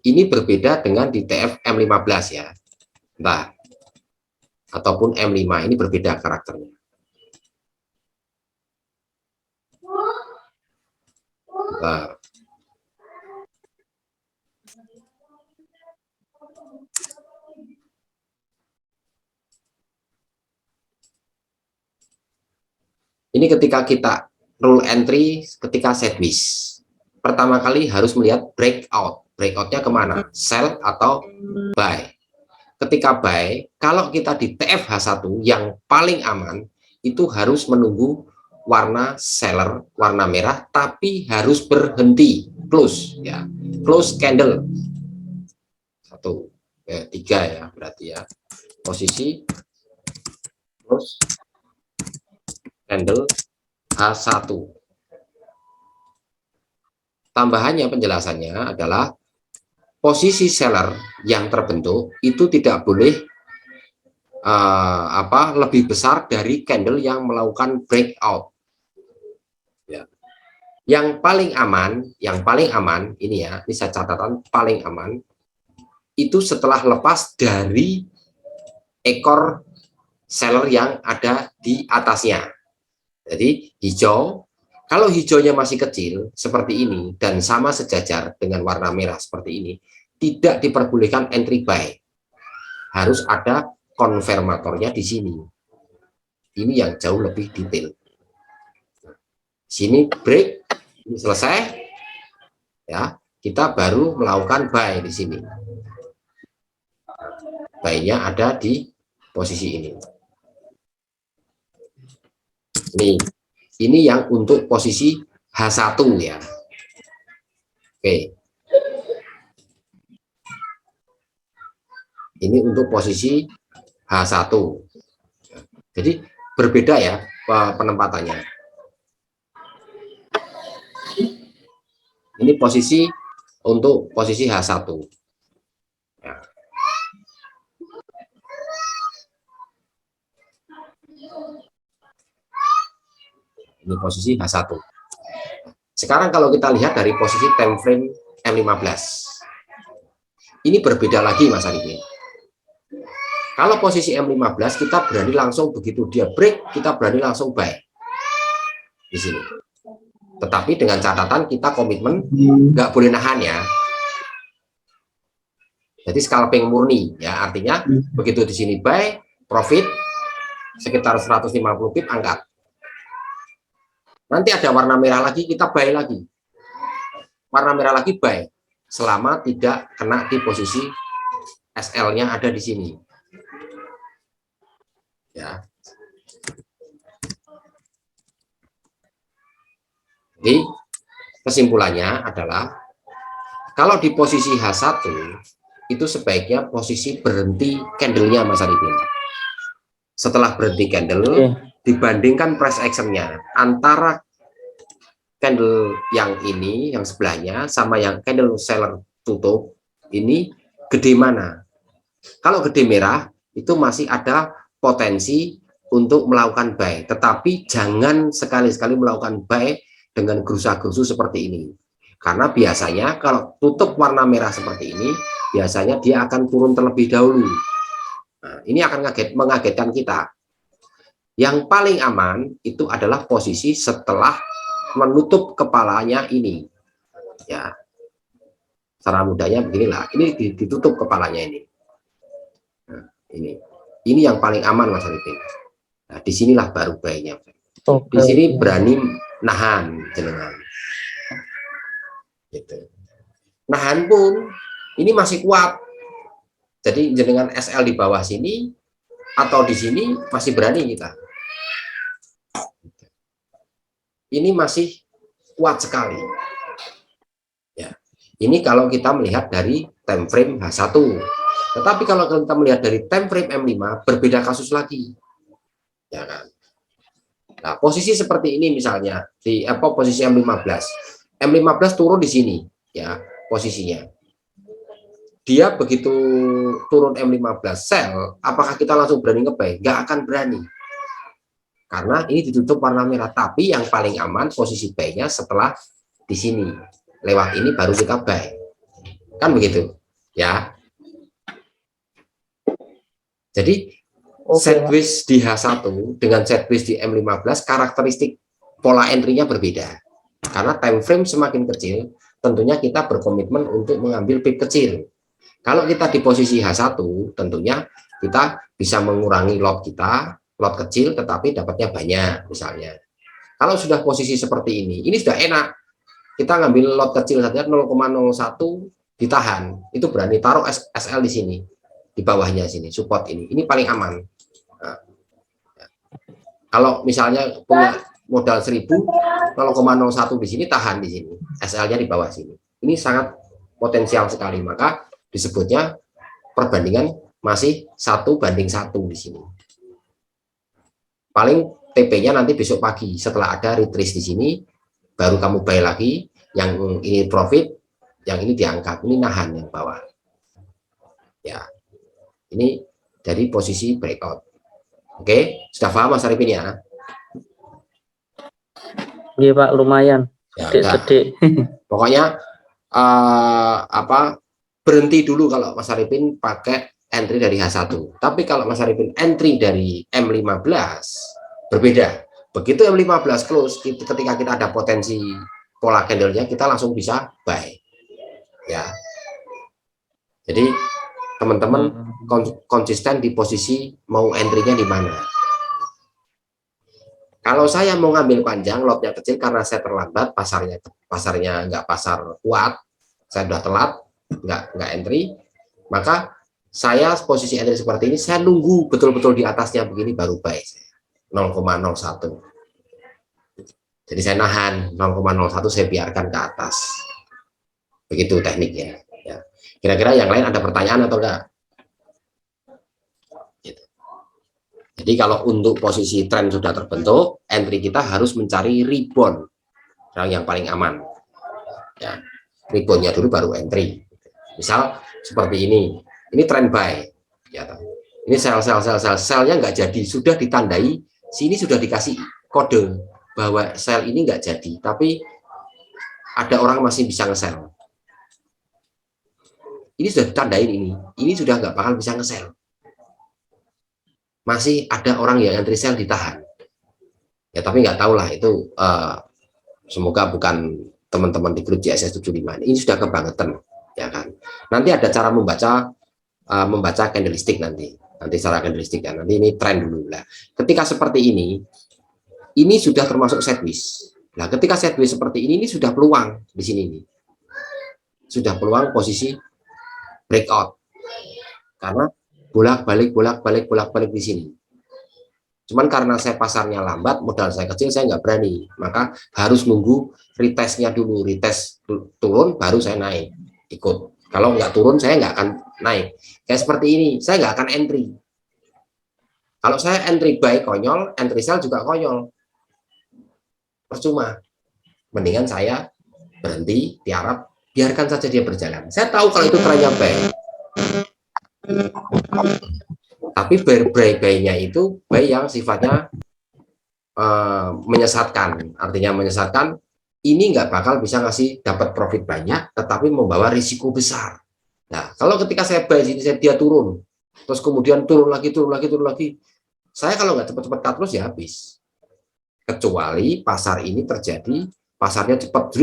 Ini berbeda dengan di TF M15 ya. Nah, ataupun M5 ini berbeda karakternya. Nah, ini ketika kita rule entry ketika sideways. Pertama kali harus melihat breakout. Breakoutnya kemana? Sell atau buy. Ketika buy, kalau kita di TFH1 yang paling aman, itu harus menunggu warna seller, warna merah, tapi harus berhenti, close ya, close candle. 1, 3 ya berarti ya, posisi close candle H1. Tambahannya penjelasannya adalah posisi seller yang terbentuk itu tidak boleh lebih besar dari candle yang melakukan breakout. Ya. Yang paling aman ini ya, ini saya catatan paling aman itu setelah lepas dari ekor seller yang ada di atasnya. Jadi hijau, kalau hijaunya masih kecil seperti ini dan sama sejajar dengan warna merah seperti ini, tidak diperbolehkan entry buy. Harus ada konfirmatornya di sini. Ini yang jauh lebih detail. Sini break, ini selesai, ya kita baru melakukan buy di sini. Buy-nya ada di posisi ini. Ini yang untuk posisi H1 ya. Oke. Ini untuk posisi H1. Jadi berbeda ya penempatannya. Ini posisi untuk posisi H1. Ya. Ini posisi H1. Sekarang kalau kita lihat dari posisi time frame M15. Ini berbeda lagi Mas Arifin. Kalau posisi M15 kita berani langsung begitu dia break, kita berani langsung buy. Di sini. Tetapi dengan catatan kita komitmen nggak boleh nahan ya. Jadi scalping murni ya, artinya begitu di sini buy, profit sekitar 150 pip angkat. Nanti ada warna merah lagi, kita buy lagi. Warna merah lagi buy selama tidak kena di posisi SL-nya ada di sini. Ya. Jadi kesimpulannya adalah kalau di posisi H1 itu sebaiknya posisi berhenti candlenya Mas Arifin. Setelah berhenti candle dibandingkan price action-nya antara candle yang ini yang sebelahnya sama yang candle seller tutup ini gede mana? Kalau gede merah itu masih ada potensi untuk melakukan buy, tetapi jangan sekali-sekali melakukan buy dengan gerusa-gerusu seperti ini, karena biasanya kalau tutup warna merah seperti ini biasanya dia akan turun terlebih dahulu. Nah, ini akan mengagetkan kita. Yang paling aman itu adalah posisi setelah menutup kepalanya ini ya, cara mudahnya beginilah, ini ditutup kepalanya ini. Nah, ini yang paling aman Mas Arifin. Nah, disinilah baru buy-nya. Di sini berani nahan jenengan gitu. Nahan pun ini masih kuat, jadi jenengan SL di bawah sini atau di sini masih berani kita. Ini masih kuat sekali ya. Ini kalau kita melihat dari time frame H1. Tetapi kalau kita melihat dari time frame M5 berbeda kasus lagi ya kan. Nah, posisi seperti ini misalnya di posisi M15 turun di sini ya posisinya. Dia begitu turun M15 sell, apakah kita langsung berani nge-buy? Nggak akan berani. Karena ini ditutup warna merah, tapi yang paling aman posisi buy-nya setelah di sini. Lewat ini baru kita buy. Kan begitu, ya. Jadi sideways di H1 dengan sideways di M15 karakteristik pola entry-nya berbeda. Karena time frame semakin kecil, tentunya kita berkomitmen untuk mengambil pip kecil. Kalau kita di posisi H1, tentunya kita bisa mengurangi lot kita, lot kecil tetapi dapatnya banyak misalnya. Kalau sudah posisi seperti ini sudah enak. Kita ngambil lot kecil saja 0,01 ditahan. Itu berani taruh SL di sini. Di bawahnya sini, support ini paling aman. Nah, kalau misalnya punya modal 1000, 0,01 di sini, tahan di sini, SL-nya di bawah sini. Ini sangat potensial sekali, maka disebutnya perbandingan masih 1:1 di sini. Paling TP-nya nanti besok pagi setelah ada retrace di sini, baru kamu buy lagi, yang ini profit, yang ini diangkat, ini nahan yang bawah. Ya, ini dari posisi breakout. Oke, sudah paham Mas Arifin ya? Iya Pak, lumayan. Ya, Gede-gede. pokoknya berhenti dulu kalau Mas Arifin pakai entry dari H1. Tapi kalau Mas Arifin entry dari M15 berbeda. Begitu M15 close, ketika kita ada potensi pola candle-nya, kita langsung bisa buy. Ya. Jadi teman-teman konsisten di posisi mau entry-nya di mana. Kalau saya mau ngambil panjang, lotnya kecil karena saya terlambat, pasarnya nggak pasar kuat, saya udah telat, nggak entry, maka saya posisi entry seperti ini, saya nunggu betul-betul di atasnya begini baru buy 0,01. Jadi saya nahan 0,01, saya biarkan ke atas. Begitu tekniknya. Ya. Kira-kira yang lain ada pertanyaan atau enggak? Jadi kalau untuk posisi tren sudah terbentuk, entry kita harus mencari rebound yang paling aman. Ya, reboundnya dulu baru entry. Misal seperti ini tren buy. Ya, ini sell-nya nggak jadi, sudah ditandai, sini sudah dikasih kode bahwa sell ini nggak jadi, tapi ada orang masih bisa nge-sell. Ini sudah ditandain ini sudah nggak bakal bisa nge-sell. Masih ada orang yang entry sell ditahan. Ya tapi nggak tahu lah itu, semoga bukan teman-teman di grup JSS 75. Ini sudah kebangetan, ya kan. Nanti ada cara membaca candlestick nanti secara candlestick ya. Nanti ini tren dulu lah. Ketika seperti ini sudah termasuk sideways. Nah, ketika sideways seperti ini sudah peluang di sini nih. Sudah peluang posisi breakout. Karena bolak-balik di sini. Cuman karena saya pasarnya lambat, modal saya kecil, saya nggak berani. Maka harus nunggu retestnya dulu. Retest turun, baru saya naik. Ikut. Kalau nggak turun, saya nggak akan naik. Kayak seperti ini, saya nggak akan entry. Kalau saya entry buy konyol, entry sell juga konyol. Percuma. Mendingan saya berhenti, tiarap, biarkan saja dia berjalan. Saya tahu kalau itu trennya buy. Tapi buy-nya itu buy yang sifatnya menyesatkan. Artinya menyesatkan, ini nggak bakal bisa ngasih dapat profit banyak, tetapi membawa risiko besar. Nah, kalau ketika saya buy ini dia turun, terus kemudian turun lagi, saya kalau nggak cepat-cepat cut loss ya habis. Kecuali pasar ini terjadi, pasarnya cepat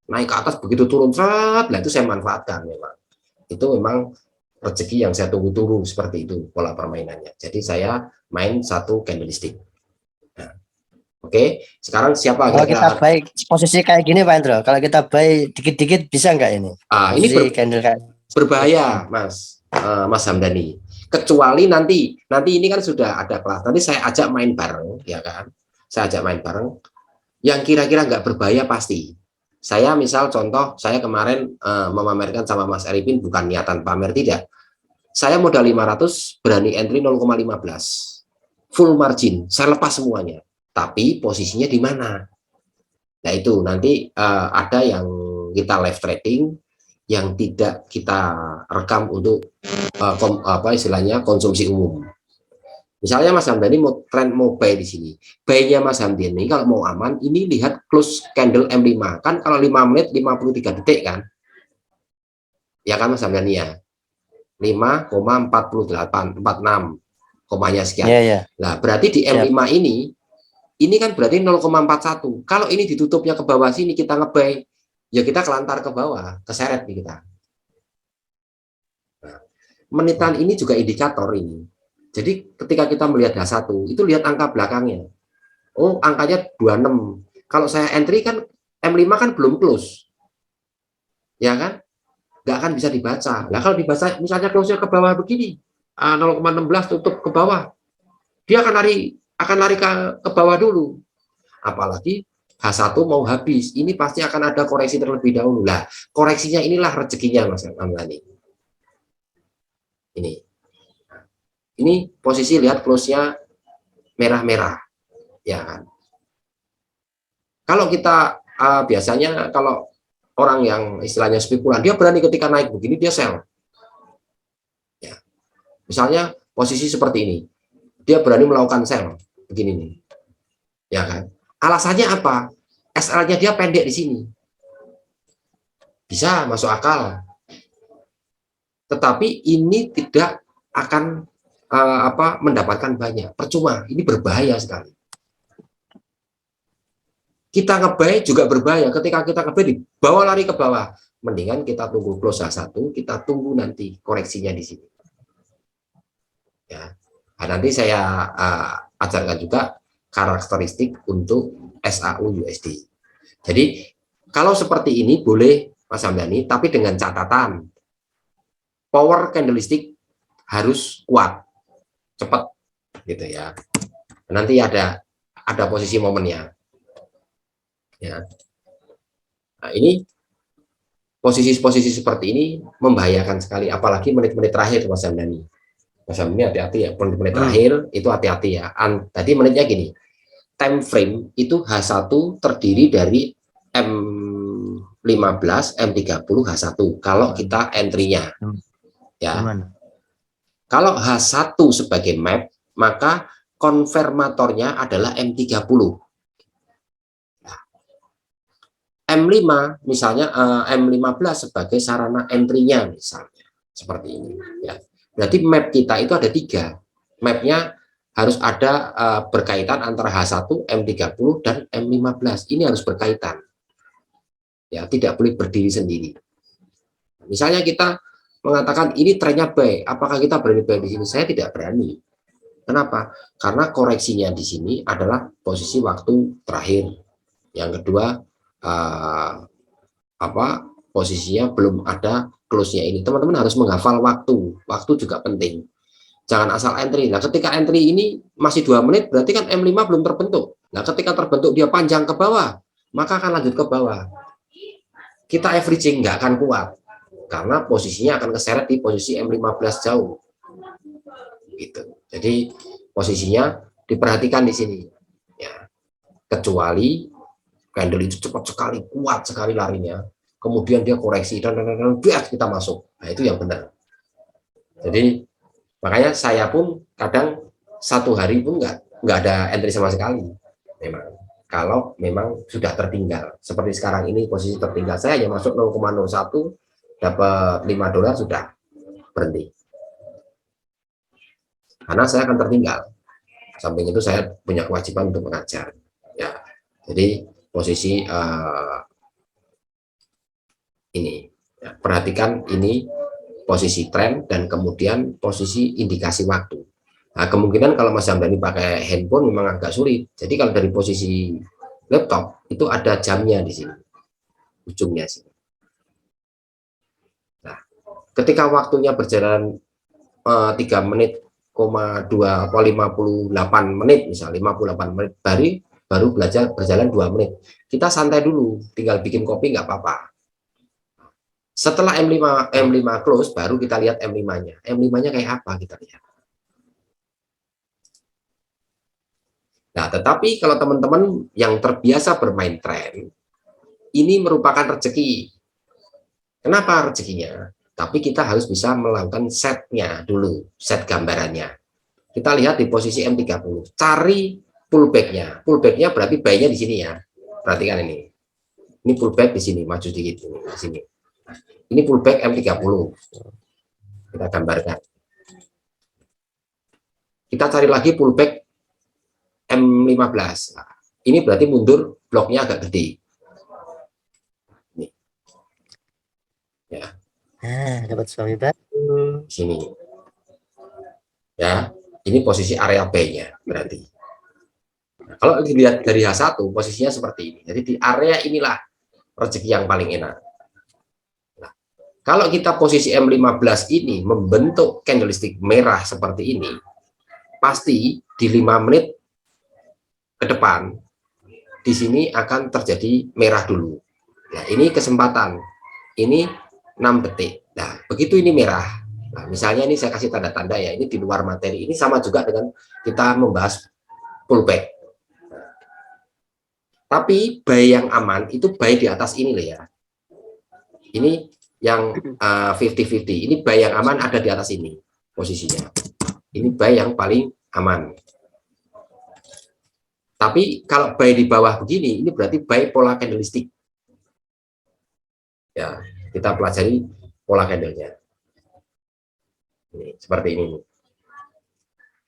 naik ke atas, begitu turun lah itu saya manfaatkan memang. Itu memang rezeki yang saya tunggu-tunggu, seperti itu pola permainannya. Jadi saya main satu candlestick. Nah, oke, sekarang siapa? Kalau kita buy posisi kayak gini Pak Indro, kalau kita buy dikit-dikit bisa nggak ini? Ini berbahaya, Mas Hamdani. Kecuali nanti ini kan sudah ada kelas. Nanti saya ajak main bareng, ya kan? Saya ajak main bareng. Yang kira-kira nggak berbahaya pasti. Saya misal contoh, saya kemarin memamerkan sama Mas Arifin, bukan niatan pamer, tidak. Saya modal 500, berani entry 0,15. Full margin, saya lepas semuanya. Tapi posisinya di mana? Nah itu nanti ada yang kita live trading, yang tidak kita rekam untuk istilahnya konsumsi umum. Misalnya Mas Hamdani mau buy di sini. Buy-nya Mas Hamdani kalau mau aman, ini lihat close candle M5. Kan kalau 5 menit 53 detik kan? Ya kan Mas Hamdani ya? 5,48, 46, komanya sekian. Nah, berarti di M5 ini kan berarti 0,41. Kalau ini ditutupnya ke bawah sini, kita nge-buy, ya kita kelantar ke bawah, keseret nih kita. Nah, menitan ini juga indikator ini. Jadi ketika kita melihat H1, itu lihat angka belakangnya. Oh, angkanya 26. Kalau saya entry kan M5 kan belum close. Ya kan? Nggak akan bisa dibaca. Nah, kalau dibaca misalnya close-nya ke bawah begini, 0,16 tutup ke bawah. Dia akan lari ke bawah dulu. apalagi H1 mau habis, ini pasti akan ada koreksi terlebih dahulu. Lah, koreksinya inilah rezekinya Mas Amlani. Ini posisi lihat close-nya merah-merah, ya kan. Kalau kita biasanya kalau orang yang istilahnya spekulan, dia berani ketika naik begini dia sell. Ya. Misalnya posisi seperti ini, dia berani melakukan sell begini nih, ya kan. Alasannya apa? SL-nya dia pendek di sini, bisa masuk akal. Tetapi ini tidak akan mendapatkan banyak, percuma. Ini berbahaya sekali. Kita nge-buy juga berbahaya. Ketika kita nge-buy di bawah, lari ke bawah, mendingan kita tunggu close H1, kita tunggu nanti koreksinya di sini. Ya. Nah, nanti saya ajarkan juga karakteristik untuk SAU USD. Jadi kalau seperti ini boleh Mas Hamdani, tapi dengan catatan power candlestick harus kuat, cepat, gitu ya. Nanti ada posisi momennya. Ya. Nah, ini posisi-posisi seperti ini membahayakan sekali, apalagi menit-menit terakhir Mas Hamdani. Mas Hamdani hati-hati ya, menit-menit terakhir itu hati-hati ya. Tadi menitnya gini, time frame itu H1 terdiri dari M15, M30, H1 kalau kita entry-nya. Ya. Kalau H1 sebagai map, maka konfirmatornya adalah M30. Nah, M5 misalnya M15 sebagai sarana entry-nya misalnya. Seperti ini ya. Berarti map kita itu ada 3. Mapnya harus ada berkaitan antara H1, M30 dan M15. Ini harus berkaitan. Ya, tidak boleh berdiri sendiri. Misalnya kita mengatakan ini trennya buy, apakah kita berani buy di sini? Saya tidak berani. Kenapa? Karena koreksinya di sini adalah posisi waktu terakhir. Yang kedua, posisinya belum ada close-nya ini. Teman-teman harus menghafal waktu. Waktu juga penting. Jangan asal entry. Nah, ketika entry ini masih 2 menit, berarti kan M5 belum terbentuk. Nah, ketika terbentuk dia panjang ke bawah, maka akan lanjut ke bawah. Kita averaging nggak akan kuat. Karena posisinya akan keseret di posisi M15 jauh. Gitu. Jadi posisinya diperhatikan di sini. Ya. Kecuali candle itu cepat sekali, kuat sekali larinya. Kemudian dia koreksi dan kita masuk. Nah, itu yang benar. Jadi makanya saya pun kadang 1 hari pun nggak ada entry sama sekali. Memang kalau memang sudah tertinggal. Seperti sekarang ini posisi tertinggal, saya hanya masuk 0,01 dapat $5 sudah berhenti. Karena saya akan tertinggal. Samping itu saya punya kewajiban untuk mengajar. Ya, jadi posisi ini, ya, perhatikan ini posisi tren dan kemudian posisi indikasi waktu. Nah, kemungkinan kalau Mas Hamdani pakai handphone memang agak sulit. Jadi kalau dari posisi laptop itu ada jamnya di sini, ujungnya sini. Nah, ketika waktunya berjalan 3 menit, 58 menit misalnya 58 menit baru berjalan 2 menit. Kita santai dulu, tinggal bikin kopi nggak apa-apa. Setelah M5 close baru kita lihat M5-nya. M5-nya kayak apa kita lihat. Nah, tetapi kalau teman-teman yang terbiasa bermain tren, ini merupakan rezeki. Kenapa rezekinya? Tapi kita harus bisa melakukan setnya dulu, set gambarannya. Kita lihat di posisi M30, cari pullback-nya. Pullback-nya berarti buy-nya di sini ya. Perhatikan ini. Ini pullback di sini, maju sedikit di sini. Ini pullback M30. Kita gambarkan. Kita cari lagi pullback M15. Nah, ini berarti mundur, bloknya agak gede. Ini. Ya. Dapat suami baru. Sini. Ya, ini posisi area B-nya berarti. Nah, kalau dilihat dari H1 posisinya seperti ini. Jadi di area inilah rezeki yang paling enak. Nah, kalau kita posisi M15 ini membentuk candlestick merah seperti ini, pasti di 5 menit ke depan di sini akan terjadi merah dulu. Nah, ini kesempatan. Ini 6 detik. Nah, begitu ini merah. Nah, misalnya ini saya kasih tanda-tanda ya, ini di luar materi. Ini sama juga dengan kita membahas pullback. Tapi buy yang aman itu buy di atas ini loh ya. Ini yang 50-50. Ini buy yang aman ada di atas ini posisinya. Ini buy yang paling aman. Tapi kalau buy di bawah begini, ini berarti buy pola candlestick. Ya, kita pelajari pola candlenya. Ini, seperti ini.